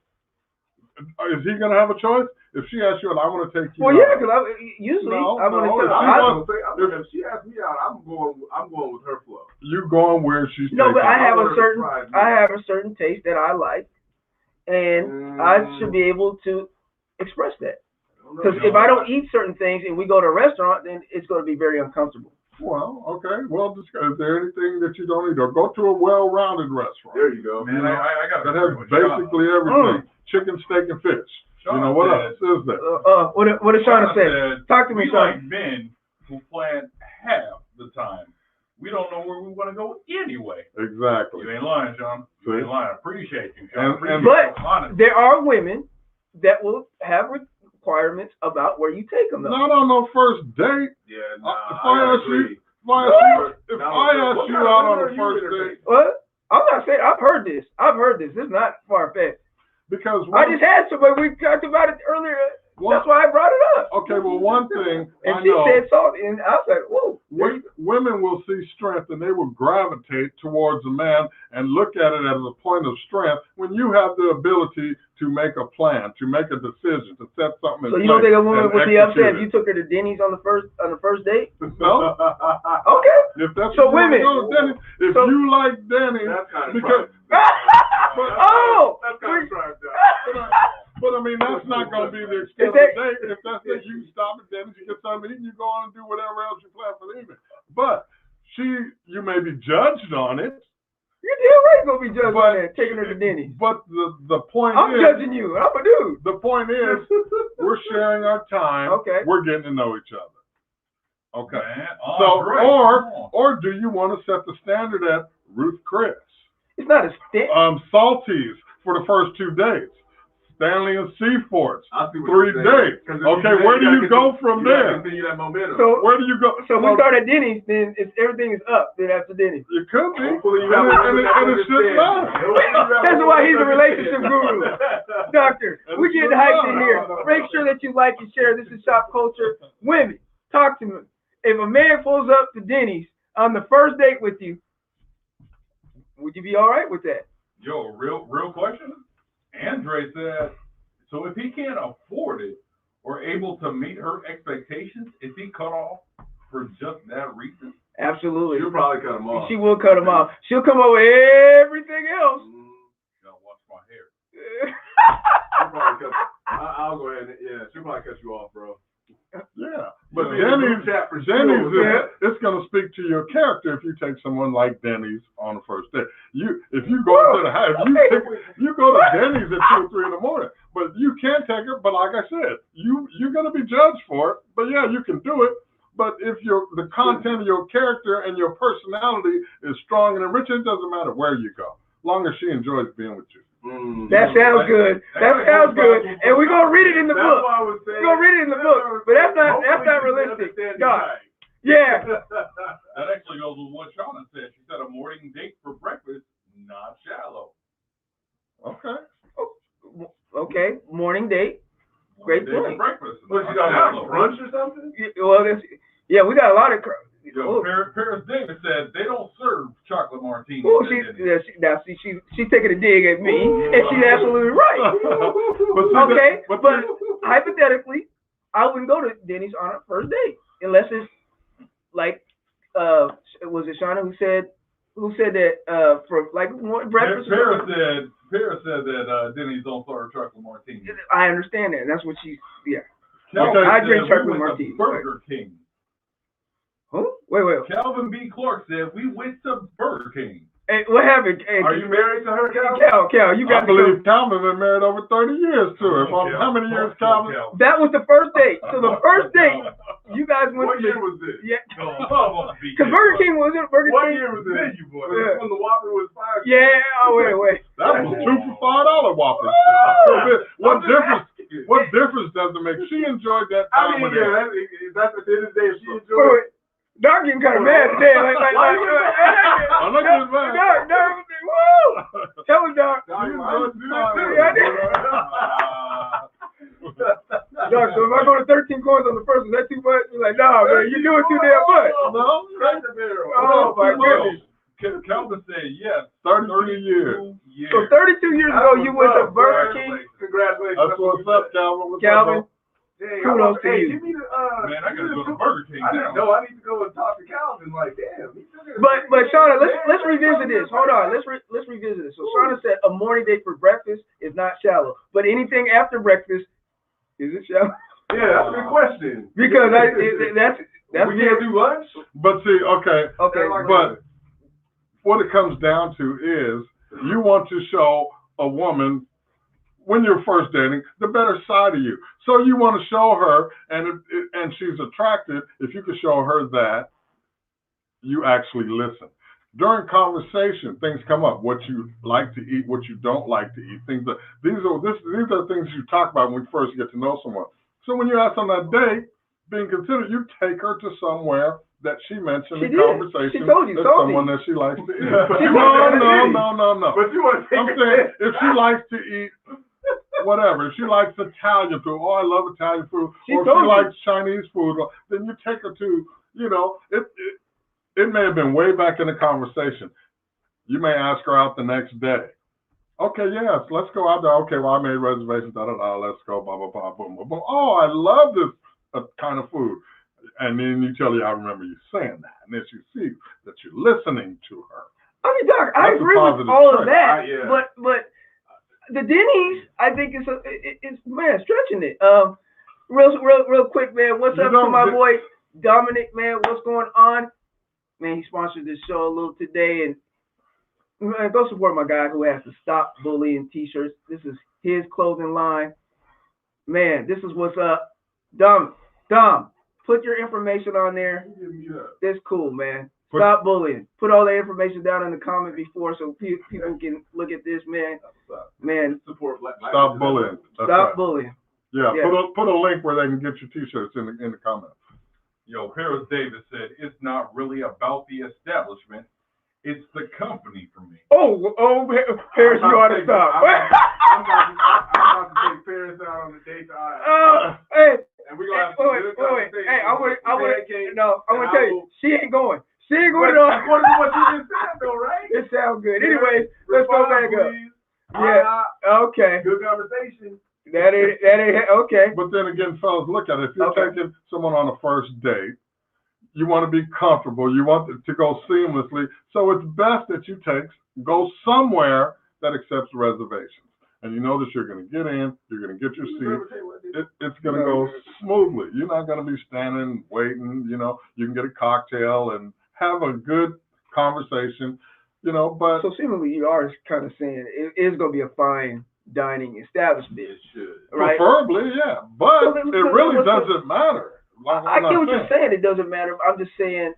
[SPEAKER 2] is he going to have a choice? If she asks you, and I want to take you out.
[SPEAKER 1] Well, yeah, because I'm going to tell
[SPEAKER 4] if she asks me out, I'm going with her flow.
[SPEAKER 2] You going where she's
[SPEAKER 1] No, but I have a
[SPEAKER 2] a
[SPEAKER 1] certain taste that I like, and I should be able to express that. Because if I don't eat certain things and we go to a restaurant, then it's going to be very uncomfortable.
[SPEAKER 2] Well, okay. Well, is there anything that you don't eat? Or go to a well-rounded restaurant.
[SPEAKER 4] There you go.
[SPEAKER 3] Man, I got
[SPEAKER 2] that has basically everything. Chicken, steak, and fish.
[SPEAKER 3] Sean
[SPEAKER 2] what else is there?
[SPEAKER 1] What is Sean say? Talk to me,
[SPEAKER 3] Sean. We like men who plan half the time. We don't know where we want to go anyway.
[SPEAKER 2] Exactly.
[SPEAKER 3] You ain't lying, Sean. You ain't lying. I appreciate you, Sean.
[SPEAKER 1] But there are women that will have requirements about where you take them, though.
[SPEAKER 2] Not on no first date.
[SPEAKER 4] Yeah,
[SPEAKER 2] if I ask you out on a first date.
[SPEAKER 1] What? I'm not saying. I've heard this. This is not far-fetched.
[SPEAKER 2] Because
[SPEAKER 1] I just had somebody. We talked about it earlier. That's why I brought it up.
[SPEAKER 2] Okay, well, one thing
[SPEAKER 1] and
[SPEAKER 2] I
[SPEAKER 1] she
[SPEAKER 2] know,
[SPEAKER 1] said salty, and I said, "Whoa."
[SPEAKER 2] Women will see strength, and they will gravitate towards a man and look at it as a point of strength when you have the ability to make a plan, to make a decision, to set something in place.
[SPEAKER 1] So you don't think a woman would be upset if you took her to Denny's on the first date?
[SPEAKER 2] No.
[SPEAKER 1] Okay.
[SPEAKER 2] If that's
[SPEAKER 1] So
[SPEAKER 2] what you
[SPEAKER 1] women.
[SPEAKER 2] want to go, Denny, if
[SPEAKER 1] So-
[SPEAKER 2] you like Denny,
[SPEAKER 4] That's kind of
[SPEAKER 2] because
[SPEAKER 1] Oh!
[SPEAKER 4] That's kind of tried
[SPEAKER 2] but I mean that's not going to be the extent of the day. If that's it, you stop at Denny's, you get something to eat, and you go on and do whatever else you plan for the evening. But you may be judged on it.
[SPEAKER 1] You're damn right gonna be judged on that, taking her to Denny's.
[SPEAKER 2] But the point
[SPEAKER 1] I'm
[SPEAKER 2] is,
[SPEAKER 1] judging you. I'm a dude.
[SPEAKER 2] the point is, we're sharing our time.
[SPEAKER 1] Okay.
[SPEAKER 2] We're getting to know each other. Okay.
[SPEAKER 3] Man,
[SPEAKER 2] So,
[SPEAKER 3] great. Come on.
[SPEAKER 2] or do you want to set the standard at Ruth Chris?
[SPEAKER 1] It's not a stick.
[SPEAKER 2] Salties for the first 2 days. Stanley and Seaforts,
[SPEAKER 4] I see what
[SPEAKER 2] 3
[SPEAKER 4] you're saying.
[SPEAKER 2] days.
[SPEAKER 4] 'Cause if
[SPEAKER 2] Okay,
[SPEAKER 4] you
[SPEAKER 2] where do you
[SPEAKER 4] gotta
[SPEAKER 2] go from there?
[SPEAKER 4] Continue that momentum.
[SPEAKER 1] So
[SPEAKER 2] Where do you go?
[SPEAKER 1] So we start at Denny's, then if everything is up, then after Denny's.
[SPEAKER 2] It could be.
[SPEAKER 4] Hopefully you
[SPEAKER 2] And
[SPEAKER 4] have
[SPEAKER 2] it should matter.
[SPEAKER 1] That's why he's a relationship guru. Doctor, we get hyped in here. Make sure that you like and share. This is Shop Culture. Women, talk to me. If a man pulls up to Denny's on the first date with you, would you be all right with that?
[SPEAKER 3] Yo, real question. Andre said, so if he can't afford it or able to meet her expectations, is he cut off for just that reason?
[SPEAKER 1] Absolutely.
[SPEAKER 4] You'll probably cut him off.
[SPEAKER 1] She will cut him off. She'll come up with everything else.
[SPEAKER 3] Gotta wash my hair.
[SPEAKER 4] She'll probably cut. I'll go ahead and she'll probably cut you off, bro.
[SPEAKER 2] Yeah, but
[SPEAKER 4] Yeah.
[SPEAKER 2] Denny's,
[SPEAKER 4] Yeah.
[SPEAKER 2] it's going to speak to your character if you take someone like Denny's on the first date. If you go to the house, you go to Denny's at 2 or 3 in the morning, but you can take her. But like I said, you're going to be judged for it. But yeah, you can do it. But if the content of your character and your personality is strong and enriched, it doesn't matter where you go, as long as she enjoys being with you.
[SPEAKER 1] That sounds good. That sounds good. And we're gonna read it in the book. We're gonna read it in the book. But that's not realistic. God. Yeah.
[SPEAKER 3] That actually goes with what Shauna said. She said a morning date for breakfast, not shallow.
[SPEAKER 2] Okay.
[SPEAKER 1] Okay. Morning date. Great
[SPEAKER 3] Morning date
[SPEAKER 1] point.
[SPEAKER 3] for breakfast.
[SPEAKER 4] What, you
[SPEAKER 3] not
[SPEAKER 4] got like
[SPEAKER 3] shallow.
[SPEAKER 4] brunch or something?
[SPEAKER 1] Well, we got a lot of.
[SPEAKER 3] Yo, Paris Davis said they don't serve chocolate martinis.
[SPEAKER 1] Oh, she's taking a dig at me, and she's absolutely right. Okay, but hypothetically, I wouldn't go to Denny's on a first date unless it's like, was it Shauna who said that for like breakfast?
[SPEAKER 3] Paris said that Denny's don't serve chocolate martinis.
[SPEAKER 1] I understand that. And that's what
[SPEAKER 3] Calvin
[SPEAKER 1] I
[SPEAKER 3] said
[SPEAKER 1] drink chocolate
[SPEAKER 3] we went to
[SPEAKER 1] martinis.
[SPEAKER 3] Burger King.
[SPEAKER 1] Who? Wait.
[SPEAKER 3] Calvin B. Clark said we went to Burger King.
[SPEAKER 1] Hey, what happened? Hey,
[SPEAKER 4] Are you married to her, Calvin?
[SPEAKER 1] Cal, you got
[SPEAKER 2] I believe Calvin's been married over 30 years to her. How many years, Calvin?
[SPEAKER 1] That was the first date. So the first date, you guys went
[SPEAKER 4] What
[SPEAKER 1] to
[SPEAKER 4] year was this?
[SPEAKER 1] Yeah.
[SPEAKER 3] Because
[SPEAKER 1] Burger King was it? Burger
[SPEAKER 4] What
[SPEAKER 1] King?
[SPEAKER 4] year was this?
[SPEAKER 1] Yeah.
[SPEAKER 4] When the Whopper was $5.
[SPEAKER 1] Yeah. Oh wait.
[SPEAKER 2] That was 2 for $5 Whoppers. What difference does it make? She enjoyed that
[SPEAKER 4] I
[SPEAKER 2] time
[SPEAKER 4] mean,
[SPEAKER 2] with him.
[SPEAKER 4] that's at the end of the day. If she enjoyed it.
[SPEAKER 1] Doc getting kind of mad today.
[SPEAKER 2] I'm not getting mad.
[SPEAKER 1] Doc, woo! Tell him, Doc.
[SPEAKER 4] Doc,
[SPEAKER 2] You
[SPEAKER 4] I
[SPEAKER 2] enjoyed
[SPEAKER 4] do
[SPEAKER 2] the
[SPEAKER 4] that
[SPEAKER 2] time
[SPEAKER 4] too.
[SPEAKER 2] with
[SPEAKER 1] Yeah, I
[SPEAKER 2] him.
[SPEAKER 1] did. Doc, so if I go to 13 coins on the first, is that too much? He's like, nah, man, you're doing too damn much.
[SPEAKER 2] No,
[SPEAKER 4] Cracker Barrel.
[SPEAKER 1] Oh my goodness.
[SPEAKER 3] Calvin said yes.
[SPEAKER 2] 32 years.
[SPEAKER 1] So 32 years ago, you went to Burger King.
[SPEAKER 4] Congratulations.
[SPEAKER 2] That's what's up, Calvin. What's
[SPEAKER 1] Calvin,
[SPEAKER 2] up,
[SPEAKER 1] kudos to you.
[SPEAKER 4] Give me the,
[SPEAKER 3] Man, I gotta go to Burger King
[SPEAKER 4] I
[SPEAKER 3] now.
[SPEAKER 4] didn't know. I need to go and talk to Calvin. Like, damn.
[SPEAKER 1] But Shauna, let's revisit this. Hold on, let's revisit this. So Shauna said a morning date for breakfast is not shallow, but anything after breakfast is it shallow?
[SPEAKER 4] Yeah, that's a good question.
[SPEAKER 1] Because that's
[SPEAKER 4] we can't do lunch.
[SPEAKER 2] But see, okay, but what it comes down to is you want to show a woman when you're first dating the better side of you. So you want to show her, and she's attracted if you can show her that you actually listen. During conversation, things come up. What you like to eat, what you don't like to eat. These are things you talk about when you first get to know someone. So when you're out on that date, being considered, you take her to somewhere that she mentioned in conversation.
[SPEAKER 1] She told you,
[SPEAKER 2] as someone that she likes to eat. No.
[SPEAKER 4] But you want to take
[SPEAKER 2] I'm saying if she likes to eat whatever, if she likes Italian food, I love Italian food, or if she likes Chinese food, then you take her to, it may have been way back in the conversation. You may ask her out the next day. Okay, yes, let's go out there. Okay, well, I made reservations, let's go, blah, blah, blah, boom, boom, boom. Oh, I love this kind of food. And then you tell her, I remember you saying that. And then she sees. listening to her.
[SPEAKER 1] I mean, Doc, I
[SPEAKER 2] That's a
[SPEAKER 1] agree with
[SPEAKER 2] positive
[SPEAKER 1] all of
[SPEAKER 2] trait.
[SPEAKER 1] that,
[SPEAKER 4] Yeah.
[SPEAKER 1] but the Denny's, I think it's man stretching it. Real quick, man. What's up to my boy Dominic, man? What's going on? Man, he sponsored this show a little today, and man, go support my guy who has the Stop Bullying T-shirts. This is his clothing line. Man, this is what's up. Dom, put your information on there. It's cool, man. Stop bullying. Put all the information down in the comment before so people can look at this, man. Man,
[SPEAKER 4] support black.
[SPEAKER 2] Stop bullying. That's
[SPEAKER 1] stop
[SPEAKER 2] right.
[SPEAKER 1] bullying.
[SPEAKER 2] Yeah, put a link where they can get your T-shirts in the comments.
[SPEAKER 3] Yo, Paris Davis said, it's not really about the establishment. It's the company for me.
[SPEAKER 1] Oh, Paris, you ought to stop.
[SPEAKER 4] I'm about to take Paris out on the date to aisle.
[SPEAKER 1] Hey.
[SPEAKER 4] And we're going to have
[SPEAKER 1] wait. Hey, I'm going to tell you, she ain't going. She ain't going on.
[SPEAKER 4] According to what you just said, though, right?
[SPEAKER 1] It sounds good. Anyway, let's go back up. Yeah, okay.
[SPEAKER 4] Good conversation.
[SPEAKER 1] That ain't okay.
[SPEAKER 2] But then again, fellas, look at it. If you're taking someone on a first date, you want to be comfortable. You want it to go seamlessly. So it's best that you go somewhere that accepts reservations. And you notice you're going to get in, you're going to get your seat. It's going to go smoothly. You're not going to be standing, waiting. You know, you can get a cocktail and have a good conversation. You know, but
[SPEAKER 1] so seemingly you are kind of saying it is going to be a fine dining establishment.
[SPEAKER 4] It should.
[SPEAKER 1] Right?
[SPEAKER 2] Preferably, yeah. But it really doesn't matter.
[SPEAKER 1] I get what you're saying. It doesn't matter. I'm just saying,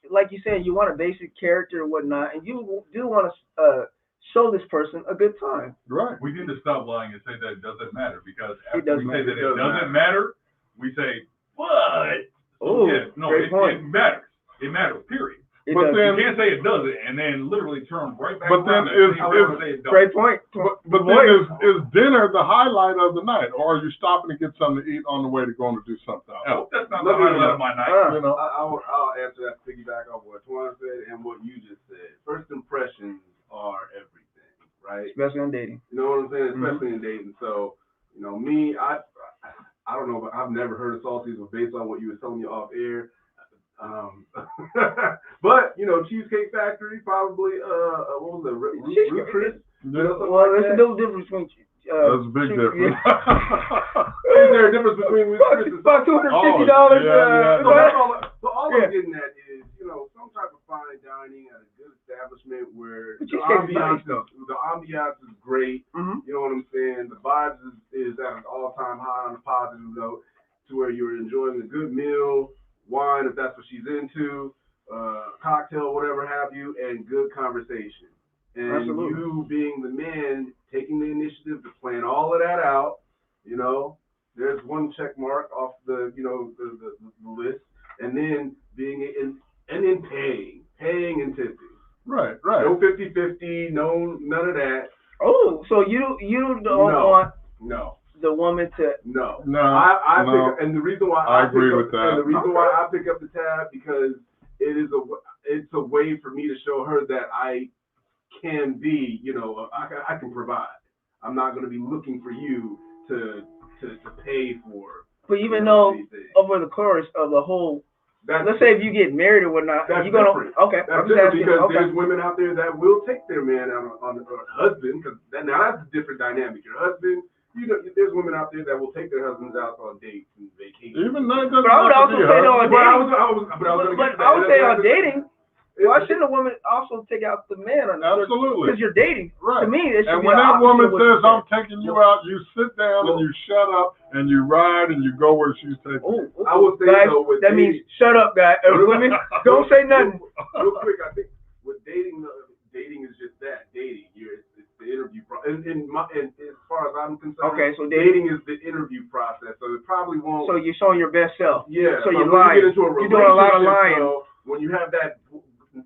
[SPEAKER 1] like you're saying, you want a basic character and whatnot, and you do want to show this person a good time.
[SPEAKER 2] Right.
[SPEAKER 3] We need to stop lying and say that it doesn't matter, because
[SPEAKER 1] It
[SPEAKER 3] after we say that it doesn't matter, we say, but.
[SPEAKER 1] Oh,
[SPEAKER 3] no, it matters. It matters, period.
[SPEAKER 2] But then,
[SPEAKER 3] you can't say it doesn't and then literally turn right back
[SPEAKER 2] but
[SPEAKER 3] around.
[SPEAKER 1] Great point.
[SPEAKER 2] But then is dinner the highlight of the night, or are you stopping to get something to eat on the way to going to do something else?
[SPEAKER 3] That's not the highlight of my night.
[SPEAKER 2] You know?
[SPEAKER 4] I'll answer that, piggyback off what Twan said and what you just said. First impressions are everything, right?
[SPEAKER 1] Especially on dating.
[SPEAKER 4] You know what I'm saying? Especially in dating. So, you know, me, I don't know, but I've never heard of salties, but based on what you were telling me off air. But you know, Cheesecake Factory probably. What was it? Ruth Chris.
[SPEAKER 1] Well, there's a little difference between.
[SPEAKER 2] There's a big difference.
[SPEAKER 4] Is there a difference between Ruth Chris and
[SPEAKER 1] about $250?
[SPEAKER 4] So all I'm getting at is, you know, some type of fine dining at a good establishment where the ambiance is great. You know what I'm saying? The vibes is at an all-time high on a positive note, to where you're enjoying a good meal, wine if that's what she's into, cocktail, whatever have you, and good conversation. And
[SPEAKER 1] Absolutely.
[SPEAKER 4] You being the man, taking the initiative to plan all of that out, you know, there's one check mark off the, you know, the list, and then paying and tipping.
[SPEAKER 2] Right.
[SPEAKER 4] No 50-50, no, none of that.
[SPEAKER 1] Oh, so you don't want the woman to
[SPEAKER 2] No.
[SPEAKER 4] Pick, and the reason why
[SPEAKER 2] I agree with that.
[SPEAKER 4] And the reason why I pick up the tab, because it's a way for me to show her that I can be, you know, I can provide. I'm not going to be looking for you to pay for.
[SPEAKER 1] But even though over the course of the whole, let's say if you get married or whatnot,
[SPEAKER 4] that's
[SPEAKER 1] you're gonna
[SPEAKER 4] different.
[SPEAKER 1] okay.
[SPEAKER 4] That's different because there's women out there that will take their man out on a husband, because now that's a different dynamic. Your husband. You know, there's women out there that will take their husbands out on dates and vacations.
[SPEAKER 2] Even that doesn't.
[SPEAKER 1] But I would also say on dating.
[SPEAKER 4] I
[SPEAKER 1] would say on dating. Why shouldn't a woman also take out the man on that?
[SPEAKER 2] Absolutely.
[SPEAKER 1] Because you're dating.
[SPEAKER 2] Right.
[SPEAKER 1] To me, it should
[SPEAKER 2] and
[SPEAKER 1] be
[SPEAKER 2] when that woman says,
[SPEAKER 1] I'm
[SPEAKER 2] taking you out, you sit down and you shut up and you ride and you go where she's taking you.
[SPEAKER 4] I would say
[SPEAKER 1] guys,
[SPEAKER 4] though, with
[SPEAKER 1] that means shut up, guys. Women, don't say nothing.
[SPEAKER 4] Real quick, I think with dating is just that, dating. It's the interview process. And as far as I'm concerned,
[SPEAKER 1] okay, so
[SPEAKER 4] dating is the interview process. So it probably won't.
[SPEAKER 1] So you're showing your best self.
[SPEAKER 4] Yeah.
[SPEAKER 1] So you're lying. You're doing a lot of lying.
[SPEAKER 4] So when you have that,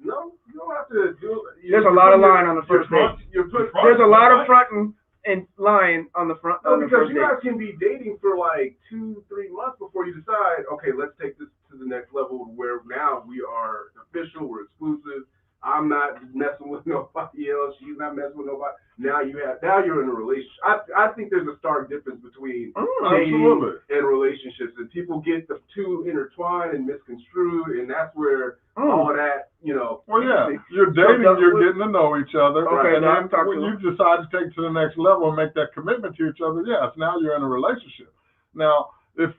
[SPEAKER 4] no, you don't have to do.
[SPEAKER 1] There's a lot of lying on the first date. There's a lot of fronting and lying on the front.
[SPEAKER 4] No, because you guys can be dating for like 2-3 months before you decide, okay, let's take this to the next level where now we are official, we're exclusive. I'm not messing with nobody else. She's not messing with nobody. Now you're in a relationship. I think there's a stark difference between dating and relationships, and people get the two intertwined and misconstrued, and that's where all of that, you know.
[SPEAKER 2] Well, Well, yeah, you're dating, you're getting to know each other.
[SPEAKER 1] Okay,
[SPEAKER 2] and then when you decide to take it to the next level and make that commitment to each other, yes, now you're in a relationship. Now, if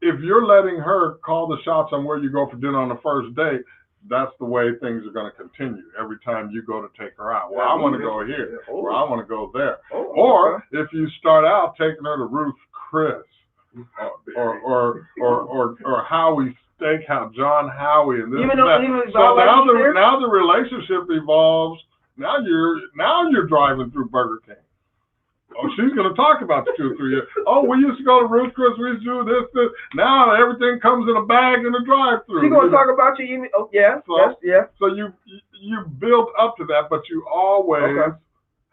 [SPEAKER 2] you're letting her call the shots on where you go for dinner on the first date, that's the way things are going to continue every time you go to take her out. Well, I want to go here, or I want to go there. Or if you start out taking her to Ruth Chris, or Howie Steakhouse, John Howie, and this and that. So now the relationship evolves. Now you're driving through Burger King. Oh, she's going to talk about the 2 or 3 years. Oh, we used to go to Ruth Chris. We used to do this. Now everything comes in a bag in a drive-through.
[SPEAKER 1] She's going to talk about you even. Oh, yeah.
[SPEAKER 2] So you build up to that, but you always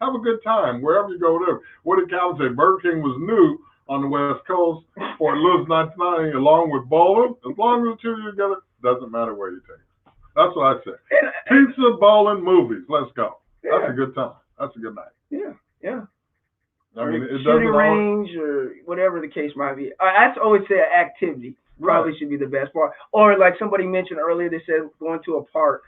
[SPEAKER 2] have a good time wherever you go. Whatever. What did Calvin say? Burger King was new on the West Coast for Louis 1990, along with bowling. As long as the two of you together, doesn't matter where you take it. That's what I say. Pizza, bowling, movies. Let's go. Yeah. That's a good time. That's a good night.
[SPEAKER 1] Yeah.
[SPEAKER 2] I mean, it
[SPEAKER 1] shooting range or whatever the case might be. I always say activity probably should be the best part. Or like somebody mentioned earlier, they said going to a park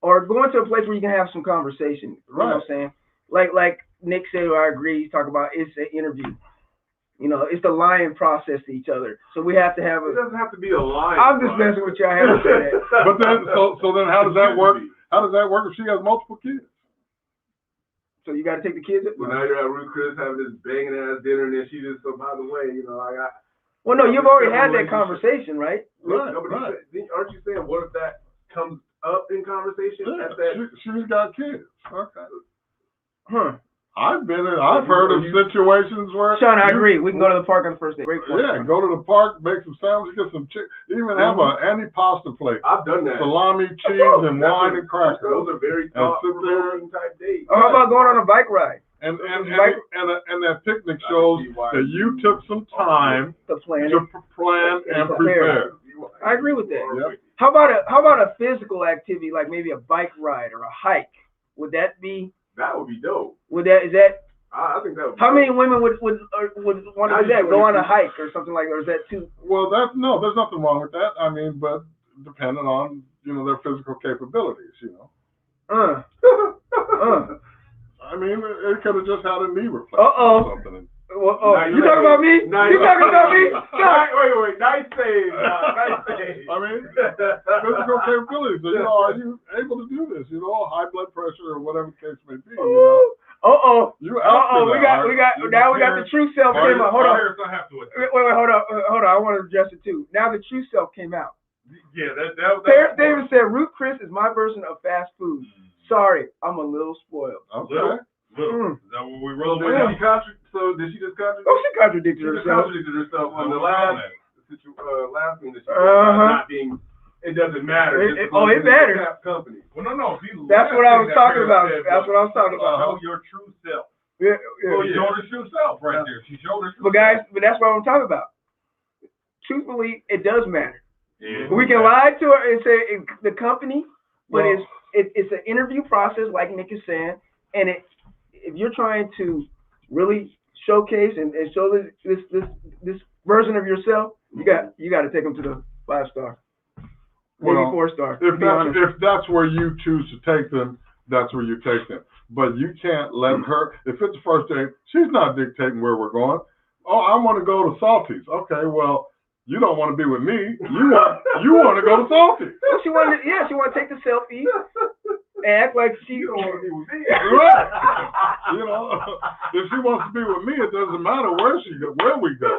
[SPEAKER 1] or going to a place where you can have some conversation. You know what I'm saying? Like Nick said, I agree. He's talking about it's an interview. You know, it's the lying process to each other. So we have to have
[SPEAKER 4] It doesn't have to be a lie.
[SPEAKER 1] I'm just messing with you. I haven't said that.
[SPEAKER 2] But then, so then how does that work? How does that work if she has multiple kids?
[SPEAKER 1] So you got to take the kids.
[SPEAKER 4] Well, now you're at Ruth Chris having this banging ass dinner, and then she just, so by the way, you know, I got.
[SPEAKER 1] Well, no, you've already had that conversation, right?
[SPEAKER 4] Right. Aren't you saying what if that comes up in conversation?
[SPEAKER 2] Yeah, she's got kids. Okay.
[SPEAKER 1] Huh.
[SPEAKER 2] I've heard of situations where.
[SPEAKER 1] Sean, I agree. We can go to the park on the first day. Great point.
[SPEAKER 2] Yeah, go to the park, make some sandwiches, get some chicken, even have an antipasta plate.
[SPEAKER 4] I've done that.
[SPEAKER 2] Salami, cheese, and wine and crackers.
[SPEAKER 4] Those are very thought-provoking type dates.
[SPEAKER 1] How about going on a bike ride?
[SPEAKER 2] And that picnic shows that you took some time to plan and prepare.
[SPEAKER 1] I agree with that.
[SPEAKER 2] Yep.
[SPEAKER 1] How about a physical activity like maybe a bike ride or a hike? Would that be?
[SPEAKER 4] That would be dope.
[SPEAKER 1] I
[SPEAKER 4] think that would be
[SPEAKER 1] How many women would want to do that? Go on a hike or something like that? Or is that too?
[SPEAKER 2] Well, there's nothing wrong with that. I mean, but depending on, their physical capabilities, I mean, it could have just had a knee replacement or something.
[SPEAKER 1] Well, you talking about me? You talking about me?
[SPEAKER 4] Wait. Nice save. Nice save.
[SPEAKER 2] I mean, physical capabilities. Are you able to do this? High blood pressure or whatever the case may be.
[SPEAKER 1] We got the true self came out. Hold on. Wait, hold on. I want to address it too. Now the true self came out.
[SPEAKER 3] Yeah, that
[SPEAKER 1] Terrence Davis said, Ruth Chris is my version of fast food. Sorry, I'm a little spoiled.
[SPEAKER 2] Okay.
[SPEAKER 3] Little. Is that what we roll with?
[SPEAKER 4] So did she just contradict?
[SPEAKER 1] Oh, she contradicted herself.
[SPEAKER 4] On the last thing that she not being. It doesn't matter.
[SPEAKER 1] It matters.
[SPEAKER 4] Company.
[SPEAKER 3] Well, no.
[SPEAKER 1] That's what I was talking about. That's what I was talking about.
[SPEAKER 3] Show your true self.
[SPEAKER 1] Yeah.
[SPEAKER 3] She showed her true self right there. She showed her true
[SPEAKER 1] self. But that's what I'm talking about. Truthfully, it does matter.
[SPEAKER 3] Yeah.
[SPEAKER 1] We can lie to her and say the company, but it's an interview process, like Nick is saying, and if you're trying to really showcase and show this version of yourself, you got to take them to the 5-star, maybe 4-star.
[SPEAKER 2] If that's where you choose to take them, that's where you take them. But you can't let her. If it's the first date, she's not dictating where we're going. Oh, I want to go to Salty's. Okay, well. You don't want to be with me. You want to go to Salty.
[SPEAKER 1] Well, she wanted to take the selfie and act like she don't want to be with me.
[SPEAKER 2] Right. If she wants to be with me, it doesn't matter where we go.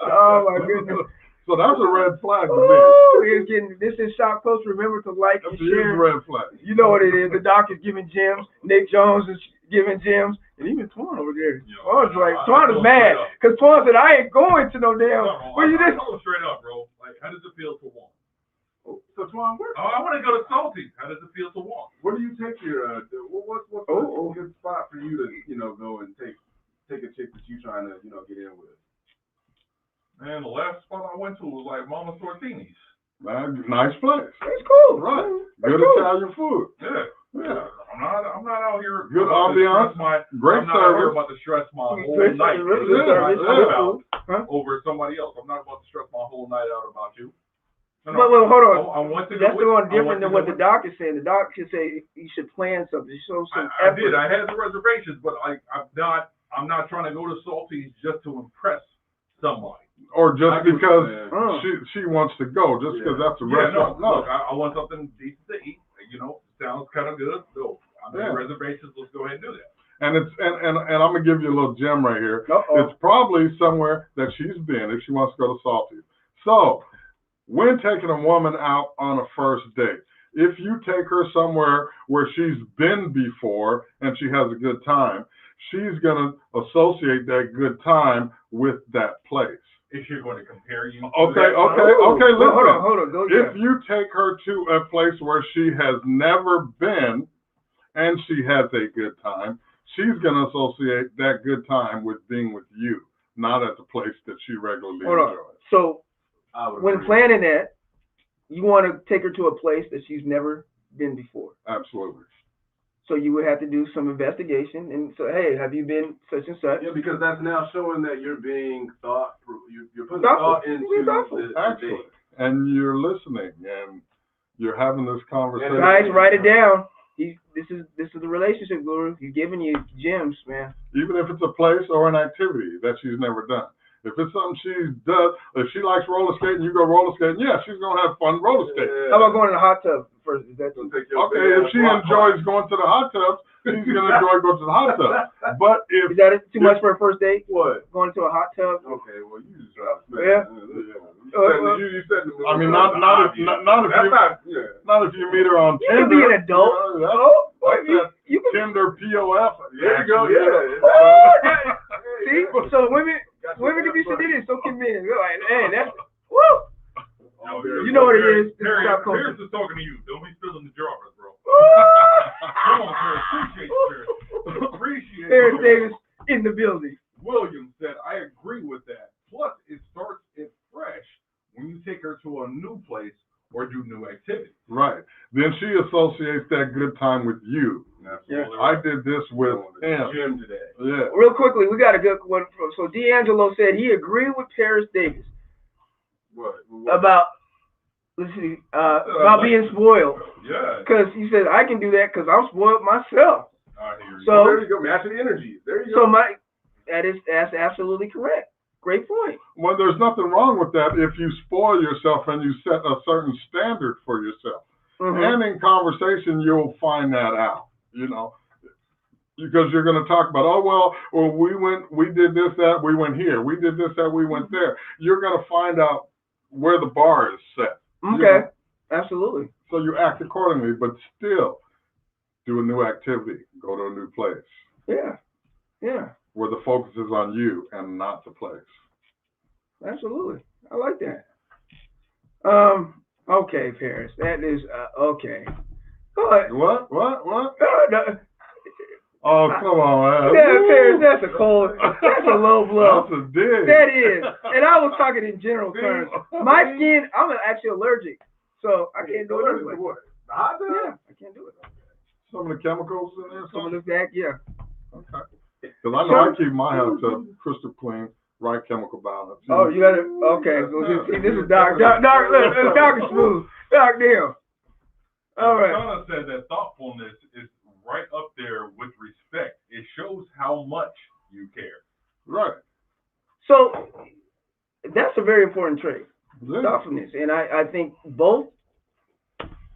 [SPEAKER 1] Oh my goodness.
[SPEAKER 2] So that's a red flag to me.
[SPEAKER 1] This is Shopkulture. Remember to like and share.
[SPEAKER 2] That's a red flag.
[SPEAKER 1] You know what it is. The doc is giving gems. Nick Jones is giving gems. And even Twan over there. Twan is mad. Because Twan said, I ain't going to no damn.
[SPEAKER 3] I told straight up, bro. Like, how does it feel to walk?
[SPEAKER 4] So Twan,
[SPEAKER 3] I want to go to Salty. How does it feel to walk?
[SPEAKER 4] Where do you take your what's a good spot for you to go and take a chick that you trying to get in with?
[SPEAKER 3] Man, the last spot I went to was like Mama Sortini's.
[SPEAKER 2] Nice place.
[SPEAKER 1] It's cool.
[SPEAKER 2] Right. Good Italian food.
[SPEAKER 3] Yeah. I'm not out here.
[SPEAKER 2] Good ambiance. Great
[SPEAKER 3] I'm not out here about to stress my whole night over somebody else. I'm not about to stress my whole night out about you. No,
[SPEAKER 1] But hold on.
[SPEAKER 3] I want to know
[SPEAKER 1] That's
[SPEAKER 3] what,
[SPEAKER 1] going
[SPEAKER 3] I
[SPEAKER 1] different
[SPEAKER 3] want
[SPEAKER 1] than
[SPEAKER 3] to
[SPEAKER 1] what
[SPEAKER 3] know
[SPEAKER 1] the doctor said. The doctor could say you should plan something. Show some
[SPEAKER 3] I
[SPEAKER 1] effort.
[SPEAKER 3] did. I had the reservations, but I'm not trying to go to Salty's just to impress somebody.
[SPEAKER 2] Or just because
[SPEAKER 1] Oh.
[SPEAKER 2] she wants to go, just because that's a restaurant.
[SPEAKER 3] No. Look, I want something decent to eat. You know, sounds kind of good. So I made reservations. Let's go ahead and do that.
[SPEAKER 2] And it's and I'm gonna give you a little gem right here.
[SPEAKER 1] Uh-oh.
[SPEAKER 2] It's probably somewhere that she's been if she wants to go to Salty's. So when taking a woman out on a first date, if you take her somewhere where she's been before and she has a good time, she's gonna associate that good time with that place.
[SPEAKER 3] If you're going to compare you.
[SPEAKER 2] Okay.
[SPEAKER 1] Hold
[SPEAKER 2] Listen.
[SPEAKER 1] on. Go ahead.
[SPEAKER 2] If you take her to a place where she has never been and she has a good time, she's going to associate that good time with being with you, not at the place that she regularly enjoys.
[SPEAKER 1] So when planning that, you want to take her to a place that she's never been before.
[SPEAKER 2] Absolutely.
[SPEAKER 1] So you would have to do some investigation and say, hey, have you been such and such?
[SPEAKER 4] Yeah, because that's now showing that you're being you're putting thought into the
[SPEAKER 2] Actually. And you're listening and you're having this conversation.
[SPEAKER 1] Guys, write it down. This is the relationship guru. He's giving you gems, man.
[SPEAKER 2] Even if it's a place or an activity that she's never done. If it's something she does, if she likes roller skating, you go roller skating, yeah, she's going to have fun roller skating.
[SPEAKER 4] Yeah.
[SPEAKER 1] How about going in the hot tub first? Is that
[SPEAKER 2] okay, if she enjoys going to the hot tub, she's going to enjoy going to the hot tub. But if...
[SPEAKER 1] Is that too much for a first date?
[SPEAKER 4] What?
[SPEAKER 1] Going to a hot tub?
[SPEAKER 4] Okay, well, you just dropped it.
[SPEAKER 1] Yeah.
[SPEAKER 4] You said
[SPEAKER 2] I mean, not if you meet her on
[SPEAKER 1] You
[SPEAKER 2] Tinder.
[SPEAKER 1] can be an adult.
[SPEAKER 2] You can Tinder POF.
[SPEAKER 4] There you go, yeah.
[SPEAKER 1] See? So women can be sedated, so can men. We're like, hey, that's, woo! You know what it is. This is Shop Culture.
[SPEAKER 3] Paris is talking to you. Don't be spilling the jars, bro. Come on, Paris. Appreciate
[SPEAKER 1] Paris
[SPEAKER 3] it.
[SPEAKER 1] Davis in the building.
[SPEAKER 3] William said, I agree with that. Plus, it starts it fresh when you take her to a new place or do new activities.
[SPEAKER 2] Right. Then she associates that good time with you.
[SPEAKER 1] Yeah.
[SPEAKER 2] I did this with him.
[SPEAKER 4] Gym today.
[SPEAKER 2] Yeah.
[SPEAKER 1] Real quickly, we got a good one. So D'Angelo said he agreed with Paris Davis about being spoiled.
[SPEAKER 3] Yeah.
[SPEAKER 1] Because he said I can do that because I'm spoiled myself.
[SPEAKER 3] I hear you.
[SPEAKER 1] So
[SPEAKER 4] there you go, matching the energy. There you go.
[SPEAKER 1] So that's absolutely correct. Great point.
[SPEAKER 2] Well, there's nothing wrong with that if you spoil yourself and you set a certain standard for yourself. Mm-hmm. And in conversation, you'll find that out, you know, because you're going to talk about, we did this, that, we went here. We did this, that, we went there. You're going to find out where the bar is set.
[SPEAKER 1] Okay.
[SPEAKER 2] You know?
[SPEAKER 1] Absolutely.
[SPEAKER 2] So you act accordingly, but still do a new activity. Go to a new place.
[SPEAKER 1] Yeah. Yeah.
[SPEAKER 2] Where the focus is on you and not the place.
[SPEAKER 1] Absolutely. I like that. Okay, Paris. That is, okay. Go ahead.
[SPEAKER 2] What?
[SPEAKER 1] No.
[SPEAKER 2] Oh, come on, man.
[SPEAKER 1] Yeah, Paris, that's a low blow.
[SPEAKER 2] That's a dig.
[SPEAKER 1] That is. And I was talking in general terms. My skin, I'm actually allergic, so I can't do it anyway.
[SPEAKER 4] The hot dog?
[SPEAKER 1] Yeah, I can't do it.
[SPEAKER 2] Some of the chemicals in there?
[SPEAKER 1] Some of the back, yeah.
[SPEAKER 2] Okay. Because I know I keep my hot tub crystal clean, right chemical balance.
[SPEAKER 1] Oh, you got it? Okay. See, this is Doc. Doc is smooth. Doc, damn. All right.
[SPEAKER 3] Donna said that thoughtfulness is right up there with respect. It shows how much you care.
[SPEAKER 2] Right.
[SPEAKER 1] So that's a very important trait,
[SPEAKER 2] Yeah.
[SPEAKER 1] thoughtfulness, and I think both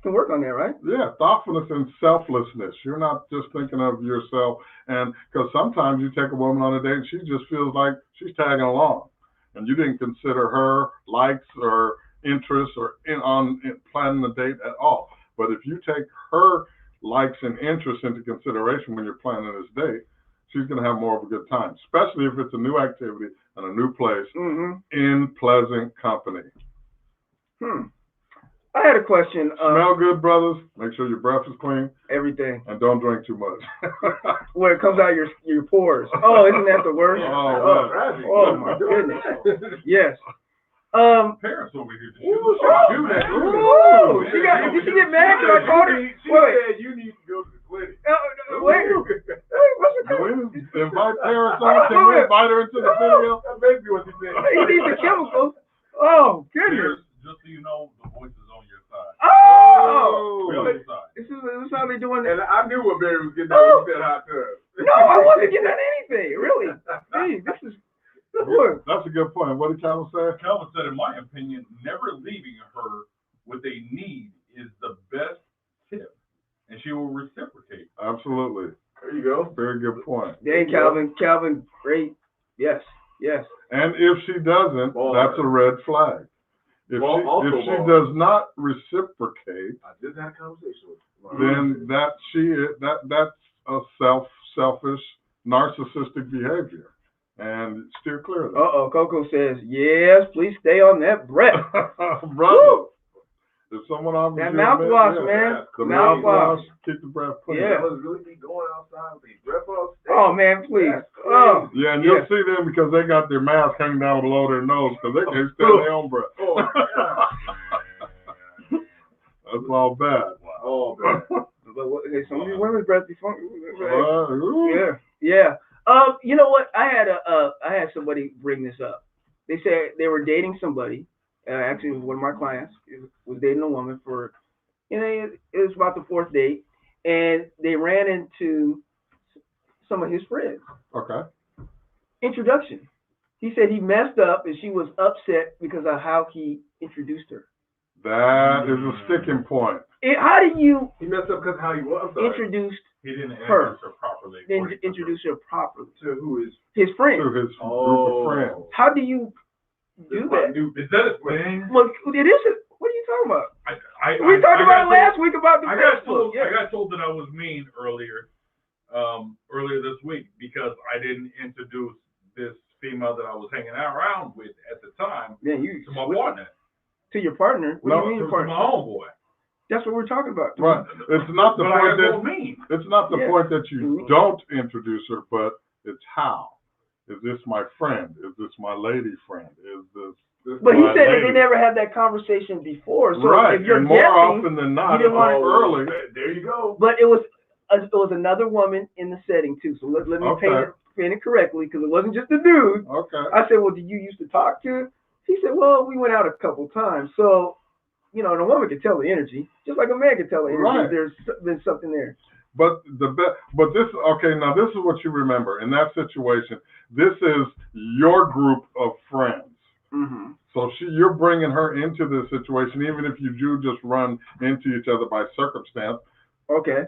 [SPEAKER 1] can work on that, right?
[SPEAKER 2] Yeah, thoughtfulness and selflessness. You're not just thinking of yourself, and because sometimes you take a woman on a date and she just feels like she's tagging along, and you didn't consider her likes or interests or in planning the date at all. But if you take her likes and interests into consideration when you're planning this date, she's going to have more of a good time, especially if it's a new activity and a new place in pleasant company.
[SPEAKER 1] I had a question.
[SPEAKER 2] Smell good, brothers. Make sure your breath is clean.
[SPEAKER 1] Everything.
[SPEAKER 2] And don't drink too much.
[SPEAKER 1] Where it comes out your pores. Oh, isn't that the worst?
[SPEAKER 2] Oh
[SPEAKER 1] my goodness. Yes.
[SPEAKER 3] Parents over here.
[SPEAKER 1] Did she get mad because I called her?
[SPEAKER 4] She said you need to go to the clinic.
[SPEAKER 1] Wait, what's the
[SPEAKER 2] Can we invite Paris on? Can we invite her into the video?
[SPEAKER 4] That's basically what she said.
[SPEAKER 1] He needs the chemicals. Oh, goodness.
[SPEAKER 3] Just so you know, the voice
[SPEAKER 1] This is how they doing it.
[SPEAKER 4] And I knew what Barry was getting at when he said hot tub.
[SPEAKER 1] No, I wasn't getting at anything. Really. Hey, this is. Look.
[SPEAKER 2] That's a good point. What did Calvin say?
[SPEAKER 3] Calvin said, in my opinion, never leaving her with a need is the best tip, and she will reciprocate.
[SPEAKER 2] Absolutely.
[SPEAKER 4] There you go.
[SPEAKER 2] Very good point.
[SPEAKER 1] Dang, Calvin, great. Yes.
[SPEAKER 2] And if she doesn't, that's a red flag. If she does not reciprocate,
[SPEAKER 4] I just had a conversation with her.
[SPEAKER 2] Then that's a selfish, narcissistic behavior, and steer clear of that.
[SPEAKER 1] Coco says, yes, please stay on that breath.
[SPEAKER 2] Brother.
[SPEAKER 1] Woo!
[SPEAKER 2] If someone offers
[SPEAKER 1] that
[SPEAKER 2] you
[SPEAKER 1] mouthwash,
[SPEAKER 2] yeah,
[SPEAKER 1] man.
[SPEAKER 2] the
[SPEAKER 1] mouthwash.
[SPEAKER 2] Keep the breath clean.
[SPEAKER 1] Yeah.
[SPEAKER 4] Fellas really be going outside with these breath off.
[SPEAKER 1] Oh, man, please.
[SPEAKER 2] Yeah, and you'll see them because they got their mask hanging down below their nose because they can't stand their own breath.
[SPEAKER 4] Oh, my God.
[SPEAKER 2] That's all bad.
[SPEAKER 4] Oh, man.
[SPEAKER 1] But some of these women's breath be funky.
[SPEAKER 2] Yeah.
[SPEAKER 1] You know what? I had somebody bring this up. They said they were dating somebody. Actually, one of my clients was dating a woman for, it was about the fourth date, and they ran into some of his friends.
[SPEAKER 2] Okay.
[SPEAKER 1] Introduction. He said he messed up, and she was upset because of how he introduced her.
[SPEAKER 2] That is a sticking point.
[SPEAKER 1] How do you?
[SPEAKER 4] He messed up because how he was.
[SPEAKER 1] Introduced.
[SPEAKER 3] He didn't
[SPEAKER 1] her
[SPEAKER 3] properly.
[SPEAKER 1] Then introduce her properly.
[SPEAKER 4] To who is?
[SPEAKER 1] His friend.
[SPEAKER 2] To his group of friends.
[SPEAKER 1] How do you do that?
[SPEAKER 3] Is that a thing?
[SPEAKER 1] Look, it isn't. What are you talking about?
[SPEAKER 3] We
[SPEAKER 1] talked about it last week about the
[SPEAKER 3] I got
[SPEAKER 1] Facebook.
[SPEAKER 3] told that I was mean earlier this week because I didn't introduce this female that I was hanging around with at the time to my partner.
[SPEAKER 1] To your partner? What do you mean your partner?
[SPEAKER 3] To my homeboy.
[SPEAKER 1] That's what we're talking about.
[SPEAKER 2] Right. It's not the point that
[SPEAKER 3] it's
[SPEAKER 2] not the point that you don't introduce her, but it's how. Is this my friend? Is this my lady friend? Is this
[SPEAKER 1] But he said that they never had that conversation before. So
[SPEAKER 2] right.
[SPEAKER 1] if you're
[SPEAKER 2] and more
[SPEAKER 1] guessing,
[SPEAKER 2] often than not, it's early.
[SPEAKER 4] There you go.
[SPEAKER 1] But it was another woman in the setting too. So let me paint it correctly because it wasn't just a dude.
[SPEAKER 2] Okay.
[SPEAKER 1] I said, well, did you used to talk to? He said, well, we went out a couple times. So, the woman could tell the energy, just like a man could tell the energy.
[SPEAKER 2] Right.
[SPEAKER 1] There's been something there.
[SPEAKER 2] But now this is what you remember in that situation. This is your group of friends.
[SPEAKER 1] Mm-hmm.
[SPEAKER 2] So you're bringing her into this situation, even if you do just run into each other by circumstance.
[SPEAKER 1] Okay.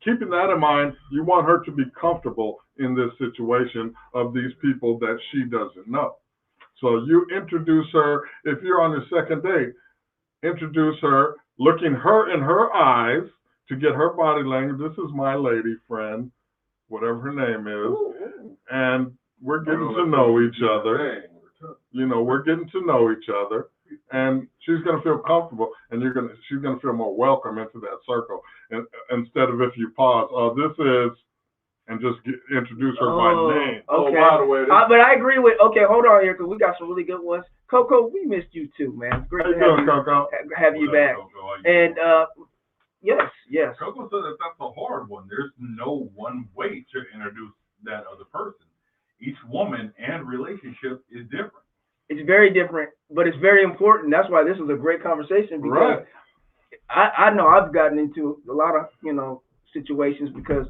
[SPEAKER 2] Keeping that in mind, you want her to be comfortable in this situation of these people that she doesn't know. So you introduce her, if you're on your second date, introduce her, looking her in her eyes to get her body language. This is my lady friend, whatever her name is, and we're getting to know each other. We're getting to know each other, and she's going to feel comfortable, and she's going to feel more welcome into that circle. And instead of if you pause, this is, and just introduce her by name.
[SPEAKER 1] Okay.
[SPEAKER 4] By the way,
[SPEAKER 1] but I agree with. Okay, hold on here because we got some really good ones. Coco, we missed you too, man. Great to have you back. And yes.
[SPEAKER 3] Coco said that that's a hard one. There's no one way to introduce that other person. Each woman and relationship is different.
[SPEAKER 1] It's very different, but it's very important. That's why this is a great conversation because I know I've gotten into a lot of situations because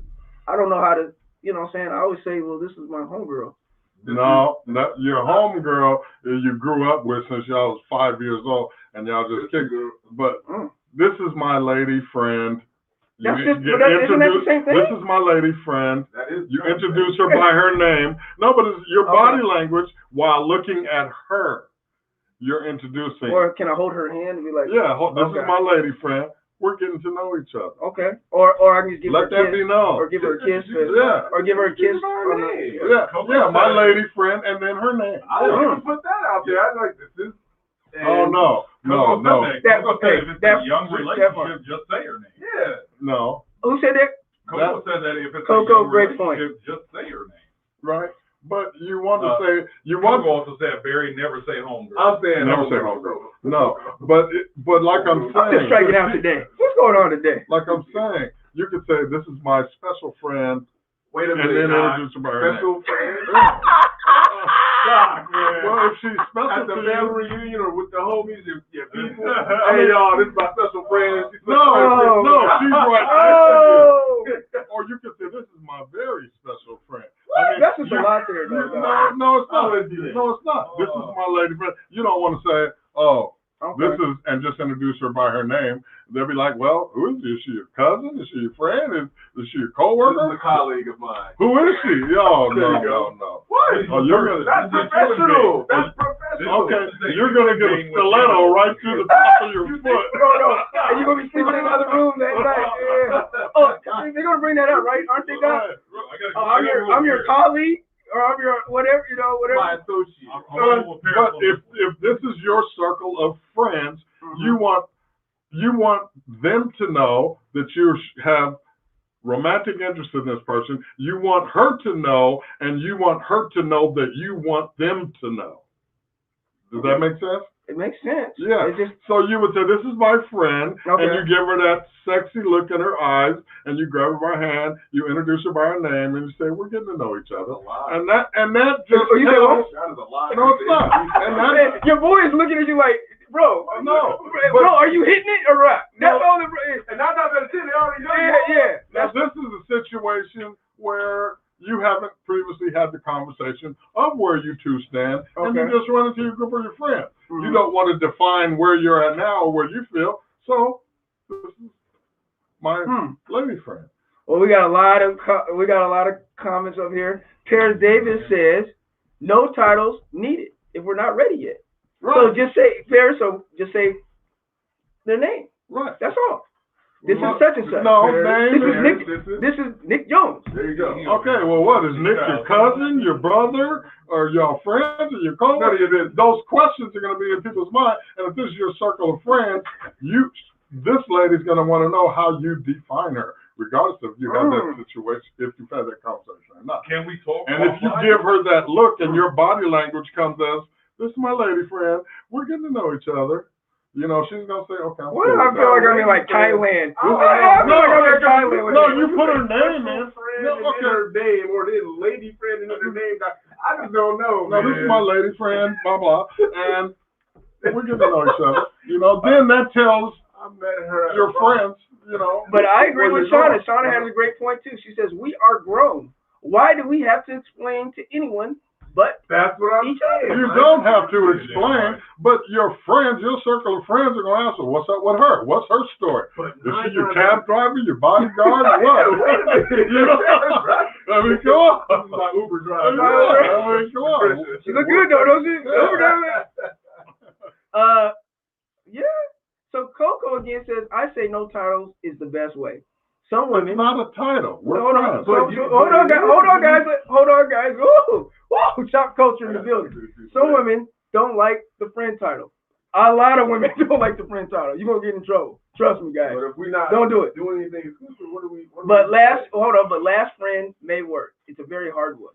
[SPEAKER 1] I don't know how to, I always say, well, this is my homegirl.
[SPEAKER 2] No, your homegirl you grew up with since y'all was 5 years old and y'all just kicked her. But this is my lady friend.
[SPEAKER 1] Isn't that the same thing?
[SPEAKER 2] This is my lady friend. You introduce her by her name. No, but it's your body language while looking at her. You're introducing.
[SPEAKER 1] Or can I hold her hand and be like,
[SPEAKER 2] yeah, this is my lady friend. We're getting to know each other.
[SPEAKER 1] Okay. Or I can just give her a kiss.
[SPEAKER 2] Let that be known.
[SPEAKER 1] Or give her a kiss. Or give her a kiss.
[SPEAKER 2] My lady friend, and then her name.
[SPEAKER 4] I didn't even put that out there. I like this.
[SPEAKER 2] Oh, no.
[SPEAKER 3] If it's a young relationship, just say her name.
[SPEAKER 4] Yeah.
[SPEAKER 2] No.
[SPEAKER 1] Who said that?
[SPEAKER 3] Coco said that if it's a
[SPEAKER 1] Coco,
[SPEAKER 3] young
[SPEAKER 1] great point.
[SPEAKER 3] relationship, just say her name.
[SPEAKER 2] Right. But you want to say
[SPEAKER 3] Coco also said Barry never say homegirl.
[SPEAKER 4] I'm saying
[SPEAKER 2] never say homegirl. No, but like I'm saying,
[SPEAKER 1] I'm just striking out today. What's going on today?
[SPEAKER 2] Like I'm saying, you could say this is my special friend.
[SPEAKER 4] Wait a minute.
[SPEAKER 2] And then introduce her by her name.
[SPEAKER 4] Special friend. shock, man.
[SPEAKER 2] Well, if she's special
[SPEAKER 4] At the
[SPEAKER 2] to
[SPEAKER 4] family
[SPEAKER 2] you.
[SPEAKER 4] reunion or with the homies, your people. Hey, y'all, this is my special friend. She's
[SPEAKER 2] No, she's right.
[SPEAKER 1] Oh.
[SPEAKER 2] Or you could say, this is my very special friend.
[SPEAKER 1] What? That's just a lot there, though.
[SPEAKER 2] No, it's not. No, it's not. This is my lady friend. You don't want to say, oh, this is, and just introduce her by her name. They'll be like, well, who is she? Is she your cousin? Is she your friend? Is she your coworker?
[SPEAKER 4] This is a colleague of mine.
[SPEAKER 2] Who is she? Oh, no.
[SPEAKER 4] What?
[SPEAKER 2] Oh, you're gonna.
[SPEAKER 4] That's professional. That's professional.
[SPEAKER 2] Okay, you're gonna get a stiletto right through the top of your foot.
[SPEAKER 1] No. And you're gonna be sleeping in another room that night. Yeah. Oh, they're gonna bring that up, right? Aren't they? Not? Oh, I'm your colleague, or I'm your whatever, whatever.
[SPEAKER 4] My associate.
[SPEAKER 2] But if this is your circle of friends, you want them to know that you have romantic interest in this person. You want her to know, and you want her to know that you want them to know. Does that make sense?
[SPEAKER 1] It makes sense.
[SPEAKER 2] Yeah.
[SPEAKER 1] It's just,
[SPEAKER 2] so you would say, this is my friend,
[SPEAKER 1] okay.
[SPEAKER 2] and you give her that sexy look in her eyes, and you grab her by her hand, you introduce her by her name, and you say, we're getting to know each other. And that just
[SPEAKER 1] you say what?
[SPEAKER 4] That is a lie.
[SPEAKER 2] No, it's not. And that,
[SPEAKER 1] your boy is looking at you like, bro,
[SPEAKER 2] no.
[SPEAKER 1] Bro, are you hitting it or what? That's all the
[SPEAKER 4] And that's not that they already know.
[SPEAKER 1] Yeah.
[SPEAKER 2] Now, this is a situation where you haven't previously had the conversation of where you two stand, and you just run into your group of your friends. You don't want to define where you're at now or where you feel. So, this is my lady friend.
[SPEAKER 1] Well, we got a lot of comments up here. Paris Davis says, no titles needed if we're not ready yet. Right. So just say Paris. So just say their name.
[SPEAKER 2] Right.
[SPEAKER 1] That's all. This is such and such.
[SPEAKER 2] No, name.
[SPEAKER 1] This is Nick Jones.
[SPEAKER 4] There you go.
[SPEAKER 2] Okay, well, what is Nick? Your cousin, your brother, or your friends, or your coworker? Those questions are going to be in people's mind. And if this is your circle of friends, this lady's going to want to know how you define her, regardless if you have that situation, if you've had that conversation or not.
[SPEAKER 3] Can we talk?
[SPEAKER 2] And if you give her that look and your body language comes as, this is my lady friend, we're getting to know each other. She's gonna say, okay.
[SPEAKER 1] What do I feel like I'm in like Thailand? I feel like I'm in Thailand.
[SPEAKER 2] No, you put her name in.
[SPEAKER 4] Her name or this lady friend and her name. I just don't know.
[SPEAKER 2] No, this is my lady friend, blah blah, and we're getting to know each other. Then that tells your friends.
[SPEAKER 1] But I agree with Shauna. Shauna has a great point too. She says we are grown. Why do we have to explain to anyone? But
[SPEAKER 4] that's what I'm saying.
[SPEAKER 2] You don't have to explain, but your friends, your circle of friends are going to ask, what's up with her? What's her story? Is she your cab driver, your bodyguard, or what? I mean, come on.
[SPEAKER 4] This is my Uber driver.
[SPEAKER 2] I mean, come on.
[SPEAKER 1] She look good, though, don't she? Uber driver. Yeah. So Coco again says, I say no titles is the best way. Some women.
[SPEAKER 2] It's not a title.
[SPEAKER 1] Hold on, guys. Whoa, Shopkulture in the building. Some women don't like the friend title. A lot of women don't like the friend title. You're gonna get in trouble. Trust me, guys.
[SPEAKER 4] But if we're not
[SPEAKER 1] don't do it.
[SPEAKER 4] Doing anything exclusive, what do we?
[SPEAKER 1] But last friend may work. It's a very hard one.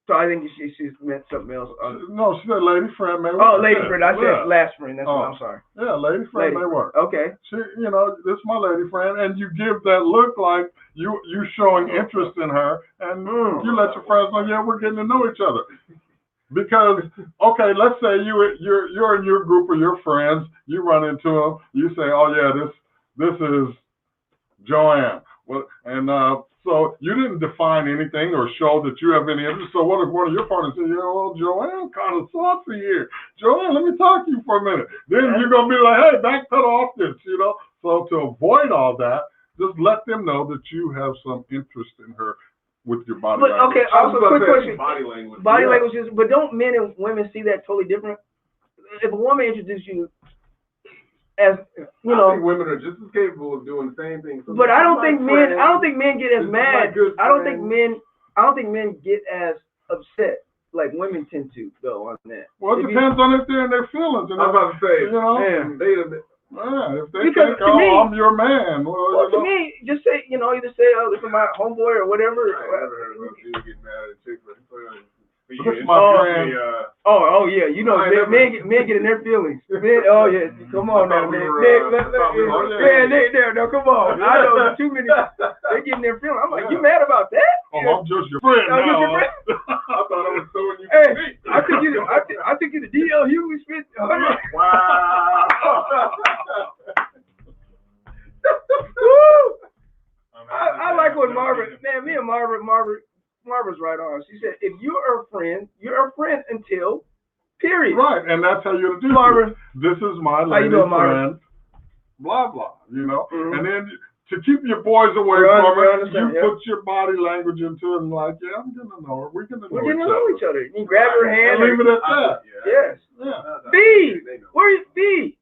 [SPEAKER 1] So I think she's meant something else.
[SPEAKER 2] No, she said lady friend may work.
[SPEAKER 1] Oh, lady friend. I said last friend. That's what I'm sorry.
[SPEAKER 2] Yeah, lady friend may work.
[SPEAKER 1] Okay.
[SPEAKER 2] She, this is my lady friend, and you give that look like you showing interest in her, and you let your friends know, yeah, we're getting to know each other. Because, okay, let's say you're in your group of your friends, you run into them, you say, oh yeah, this is Joanne. Well, and so you didn't define anything or show that you have any interest. So what if one of your partners says, Joanne kind of saucy here. Joanne, let me talk to you for a minute. Then you're going to be like, hey, backpedal off this, So to avoid all that, just let them know that you have some interest in her with your body language.
[SPEAKER 1] Okay, also quick question.
[SPEAKER 4] Body language.
[SPEAKER 1] Language is, but don't men and women see that totally different? If a woman introduces you as I think
[SPEAKER 4] women are just as capable of doing the same thing. So
[SPEAKER 1] but I don't think men get as mad. I don't think men get as upset like women tend to though on that.
[SPEAKER 2] Well, it depends on if they're in their feelings.
[SPEAKER 4] I was about to say,
[SPEAKER 2] if they think, I'm your man.
[SPEAKER 1] Well, to me, just say, either say, this is my homeboy or whatever.
[SPEAKER 4] I never heard of you get mad at a chick for
[SPEAKER 2] my friend.
[SPEAKER 1] Men get in their feelings. Men, come on now, man. No, come on. I know there's too many. They get in their feelings. I'm like, you mad about that?
[SPEAKER 2] I'm just your friend now.
[SPEAKER 4] I thought I was throwing you.
[SPEAKER 1] Hey, Yo, Huey spent.
[SPEAKER 4] Wow.
[SPEAKER 1] Woo! I like what Margaret. Man, me and Margaret's right on. She said, if you are a friend, you're a friend until. Period.
[SPEAKER 2] Right, and that's how you introduce
[SPEAKER 1] Margaret.
[SPEAKER 2] it. This is my
[SPEAKER 1] How you
[SPEAKER 2] lady
[SPEAKER 1] doing,
[SPEAKER 2] friend, blah, blah,
[SPEAKER 1] Mm-hmm.
[SPEAKER 2] And then to keep your boys away from her, you put your body language into it and like, yeah, I'm going to know her. We're going to know
[SPEAKER 1] each other. You grab her hand.
[SPEAKER 2] And leave it at that.
[SPEAKER 1] Yes.
[SPEAKER 2] Yeah.
[SPEAKER 1] B, where you, B?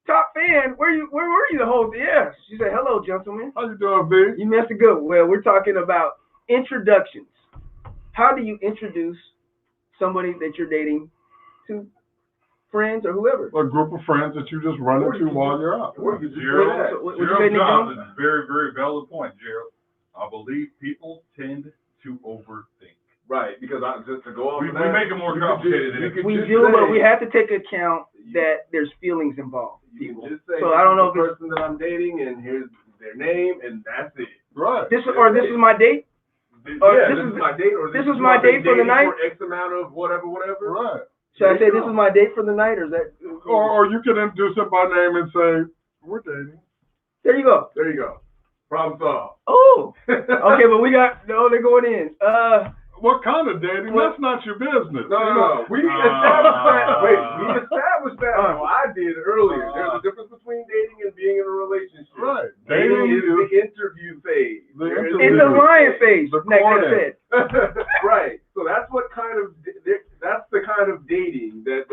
[SPEAKER 1] Top fan, where were you the whole day? Yes. She said, hello, gentlemen.
[SPEAKER 2] How you doing, B?
[SPEAKER 1] You missed a good one. Well, we're talking about introductions. How do you introduce somebody that you're dating to friends or whoever?
[SPEAKER 2] A group of friends that you just run into while you're out.
[SPEAKER 3] Gerald Johnson, very, very valid point, Gerald. I believe people tend to overthink.
[SPEAKER 4] Right, because just to go on
[SPEAKER 3] we make it more complicated than it
[SPEAKER 1] we do, but we have to take account that there's feelings involved.
[SPEAKER 4] You can just say,
[SPEAKER 1] so I don't know if
[SPEAKER 4] the person that I'm dating, and here's their name, and that's it.
[SPEAKER 2] Right.
[SPEAKER 1] This is my date.
[SPEAKER 4] This is my date, or
[SPEAKER 1] this is my date for the night.
[SPEAKER 4] For X amount of whatever.
[SPEAKER 2] Right.
[SPEAKER 1] Should I say this is my date for the night, or is that?
[SPEAKER 2] Or you can introduce it by name and say we're dating.
[SPEAKER 1] There you go.
[SPEAKER 4] Problem solved.
[SPEAKER 1] Oh. Okay, but we got they're going in.
[SPEAKER 2] What kind of dating? That's not your business.
[SPEAKER 4] No. We established that. Wait, we established that. I did earlier. There's a difference between dating and being in a relationship.
[SPEAKER 2] Right.
[SPEAKER 4] Dating is the interview phase.
[SPEAKER 1] It's the lion phase. Like I said.
[SPEAKER 4] Right. So that's the kind of dating that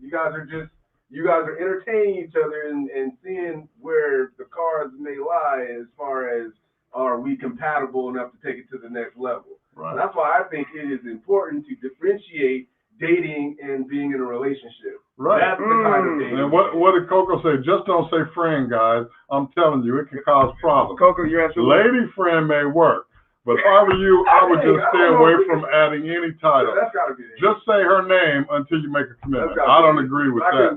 [SPEAKER 4] you guys are entertaining each other and seeing where the cards may lie as far as are we compatible enough to take it to the next level.
[SPEAKER 2] Right.
[SPEAKER 4] That's why I think it is important to differentiate dating and being in a relationship.
[SPEAKER 2] Right.
[SPEAKER 4] That's the kind of dating.
[SPEAKER 2] And what did Coco say? Just don't say friend, guys. I'm telling you, it can cause problems.
[SPEAKER 1] Coco, you're absolutely
[SPEAKER 2] Lady friend may work, but if I were you, I would just stay away from adding any title.
[SPEAKER 4] That's got to be it.
[SPEAKER 2] Just say her name until you make a commitment. I don't agree with that.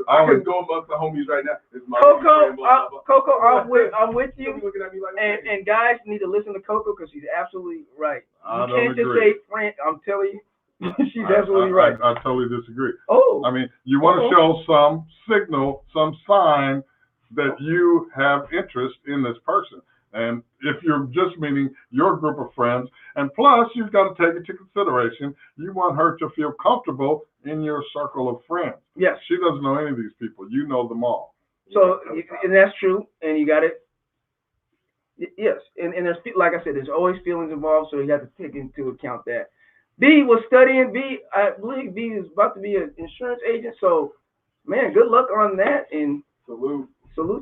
[SPEAKER 4] I couldn't go amongst the homies right now.
[SPEAKER 1] Coco, I'm with you.
[SPEAKER 4] Looking at me like
[SPEAKER 1] and guys need to listen to Coco because she's absolutely right.
[SPEAKER 2] I
[SPEAKER 1] You can't just say friend. I'm telling you, she's absolutely right.
[SPEAKER 2] I totally disagree.
[SPEAKER 1] Oh.
[SPEAKER 2] I mean, you want to show some signal, some sign that you have interest in this person. And if you're just meeting your group of friends, and plus you've got to take into consideration, you want her to feel comfortable in your circle of friends.
[SPEAKER 1] Yes.
[SPEAKER 2] She doesn't know any of these people. You know them all.
[SPEAKER 1] So, and that's true, and you got it. Yes, and there's, like I said, there's always feelings involved, so you have to take into account that. B was studying. I believe B is about to be an insurance agent, so, man, good luck on that, and salute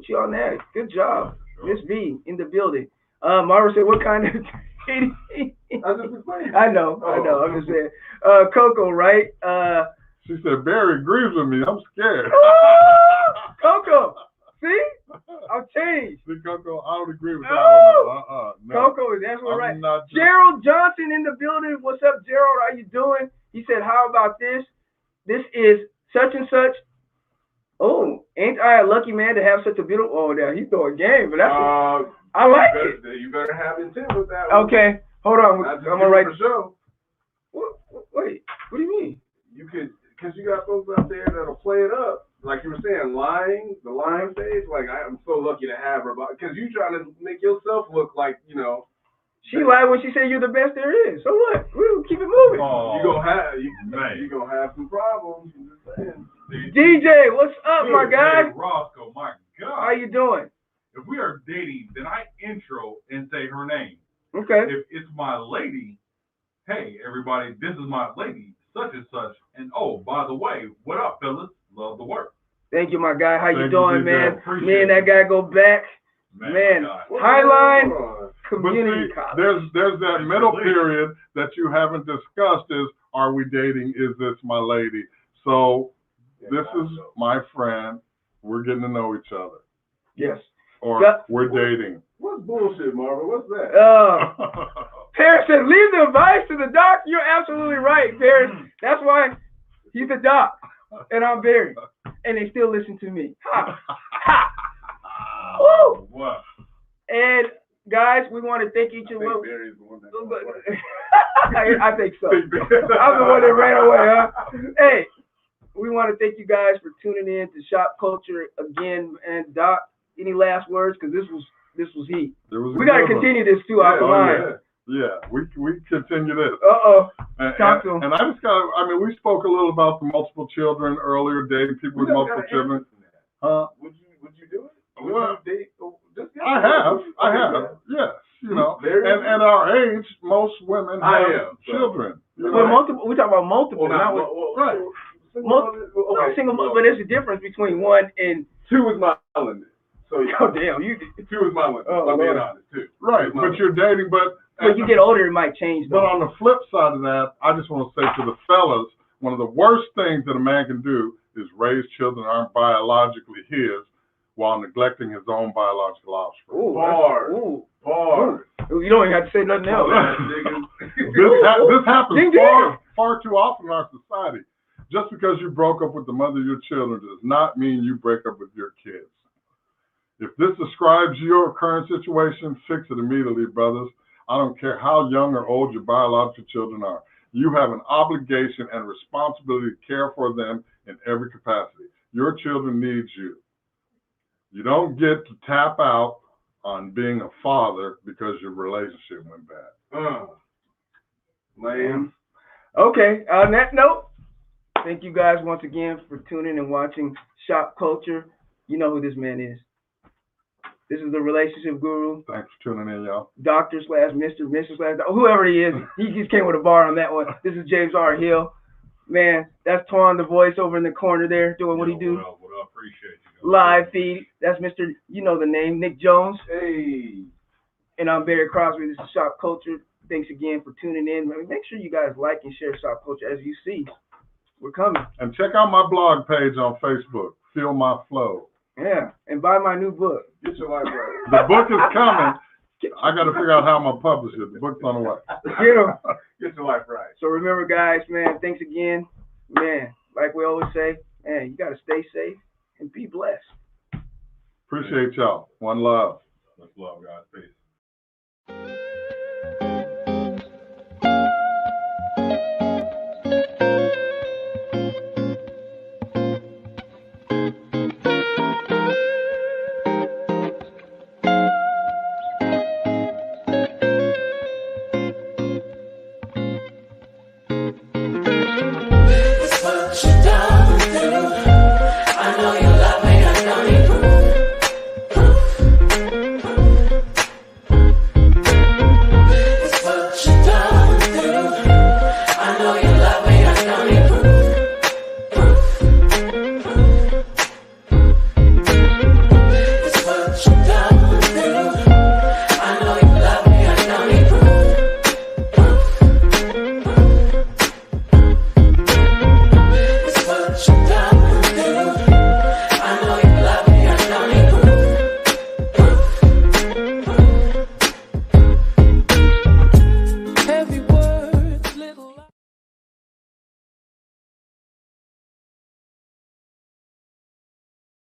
[SPEAKER 1] you on that. Good job. Miss B in the building. Marva said, what kind of dating? I know. I'm just saying. Coco, right?
[SPEAKER 2] She said, Barry agrees with me. I'm scared.
[SPEAKER 1] Coco, see? I've changed.
[SPEAKER 2] See, Coco, I don't agree with that one. No.
[SPEAKER 1] Coco is absolutely right. Gerald Johnson in the building. What's up, Gerald? How you doing? He said, how about this? This is such and such. Oh, ain't I a lucky man to have such a beautiful? Oh, now he's throwing game, but that's I like it.
[SPEAKER 4] You better have intent with that one.
[SPEAKER 1] Okay, hold on. I'm gonna write.
[SPEAKER 4] Show.
[SPEAKER 1] Wait, what do you mean?
[SPEAKER 4] You could, because you got folks out there that'll play it up, like you were saying, the lying phase. Like I'm so lucky to have her, because you trying to make yourself look like
[SPEAKER 1] She lied when she said you're the best there is. So what? We'll keep it moving.
[SPEAKER 4] You gonna have some problems. I'm just saying.
[SPEAKER 1] DJ, what's up, my guy?
[SPEAKER 3] Roscoe, my God.
[SPEAKER 1] How you doing?
[SPEAKER 3] If we are dating, then I intro and say her name.
[SPEAKER 1] Okay.
[SPEAKER 3] If it's my lady, hey, everybody, this is my lady, such and such. And, oh, by the way, what up, fellas? Love the work.
[SPEAKER 1] Thank you, my guy. How you doing, man?
[SPEAKER 3] Appreciate
[SPEAKER 1] Me and that guy go back. Man, Highline Community College.
[SPEAKER 2] There's that middle period that you haven't discussed is, are we dating? Is this my lady? So this is my friend. We're getting to know each other.
[SPEAKER 1] Yes.
[SPEAKER 2] Or we're dating.
[SPEAKER 4] What's bullshit, Marvin? What's that?
[SPEAKER 1] Paris said, leave the advice to the doc. You're absolutely right, Paris. That's why he's the doc, and I'm Barry. And they still listen to me. Ha! Ha! Woo!
[SPEAKER 3] What?
[SPEAKER 1] And guys, we want to thank each of you.
[SPEAKER 4] Barry's the one that
[SPEAKER 1] I think so. I'm the one that ran away, huh? Hey, we want to thank you guys for tuning in to Shop Culture again. And Doc, any last words? Because this was heat. We got to continue this too off the line.
[SPEAKER 2] Yeah, we continue this.
[SPEAKER 1] And
[SPEAKER 2] I just we spoke a little about the multiple children earlier, dating people with multiple children.
[SPEAKER 4] Would you do it?
[SPEAKER 2] Well, I have. Yes, you know, and at our age, most women have children.
[SPEAKER 1] But multiple, we talk about multiple, right? Single, but there's a difference between one and
[SPEAKER 4] two. Is my limit. So
[SPEAKER 1] damn,
[SPEAKER 4] two is my limit. I'm being honest too.
[SPEAKER 2] Right, but you're dating, but
[SPEAKER 1] when you get older, it might change.
[SPEAKER 2] But on the flip side of that, I just want to say to the fellas, one of the worst things that a man can do is raise children that aren't biologically his, while neglecting his own biological offspring.
[SPEAKER 4] Bars.
[SPEAKER 1] You don't even have to say nothing else.
[SPEAKER 2] This happens far too often in our society. Just because you broke up with the mother of your children does not mean you break up with your kids. If this describes your current situation, fix it immediately, brothers. I don't care how young or old your biological children are. You have an obligation and responsibility to care for them in every capacity. Your children need you. You don't get to tap out on being a father because your relationship went bad.
[SPEAKER 1] Man. Okay, on that note, thank you guys once again for tuning and watching Shop Culture. You know who this man is. This is the relationship guru.
[SPEAKER 2] Thanks for tuning in, y'all.
[SPEAKER 1] Doctor / Mr. Mrs. / whoever he is. He just came with a bar on that one. This is James R. Hill. Man, that's Twan, the voice over in the corner there, doing what he do.
[SPEAKER 3] What up? Appreciate you.
[SPEAKER 1] Live feed. That's Mr. You know the name, Nick Jones.
[SPEAKER 4] Hey.
[SPEAKER 1] And I'm Barry Crosby. This is Shop Culture. Thanks again for tuning in. Make sure you guys like and share Shop Culture. As you see, we're coming.
[SPEAKER 2] And check out my blog page on Facebook. Feel My Flow.
[SPEAKER 1] Yeah, and buy my new book.
[SPEAKER 4] Get your life right.
[SPEAKER 2] The book is coming. I got to figure out how I'm gonna publish it. The book's on the way.
[SPEAKER 4] Get your life right.
[SPEAKER 1] So remember, guys, man. Thanks again, man. Like we always say, man, you gotta stay safe and be blessed.
[SPEAKER 2] Appreciate y'all. One love.
[SPEAKER 3] Much love, guys. Peace.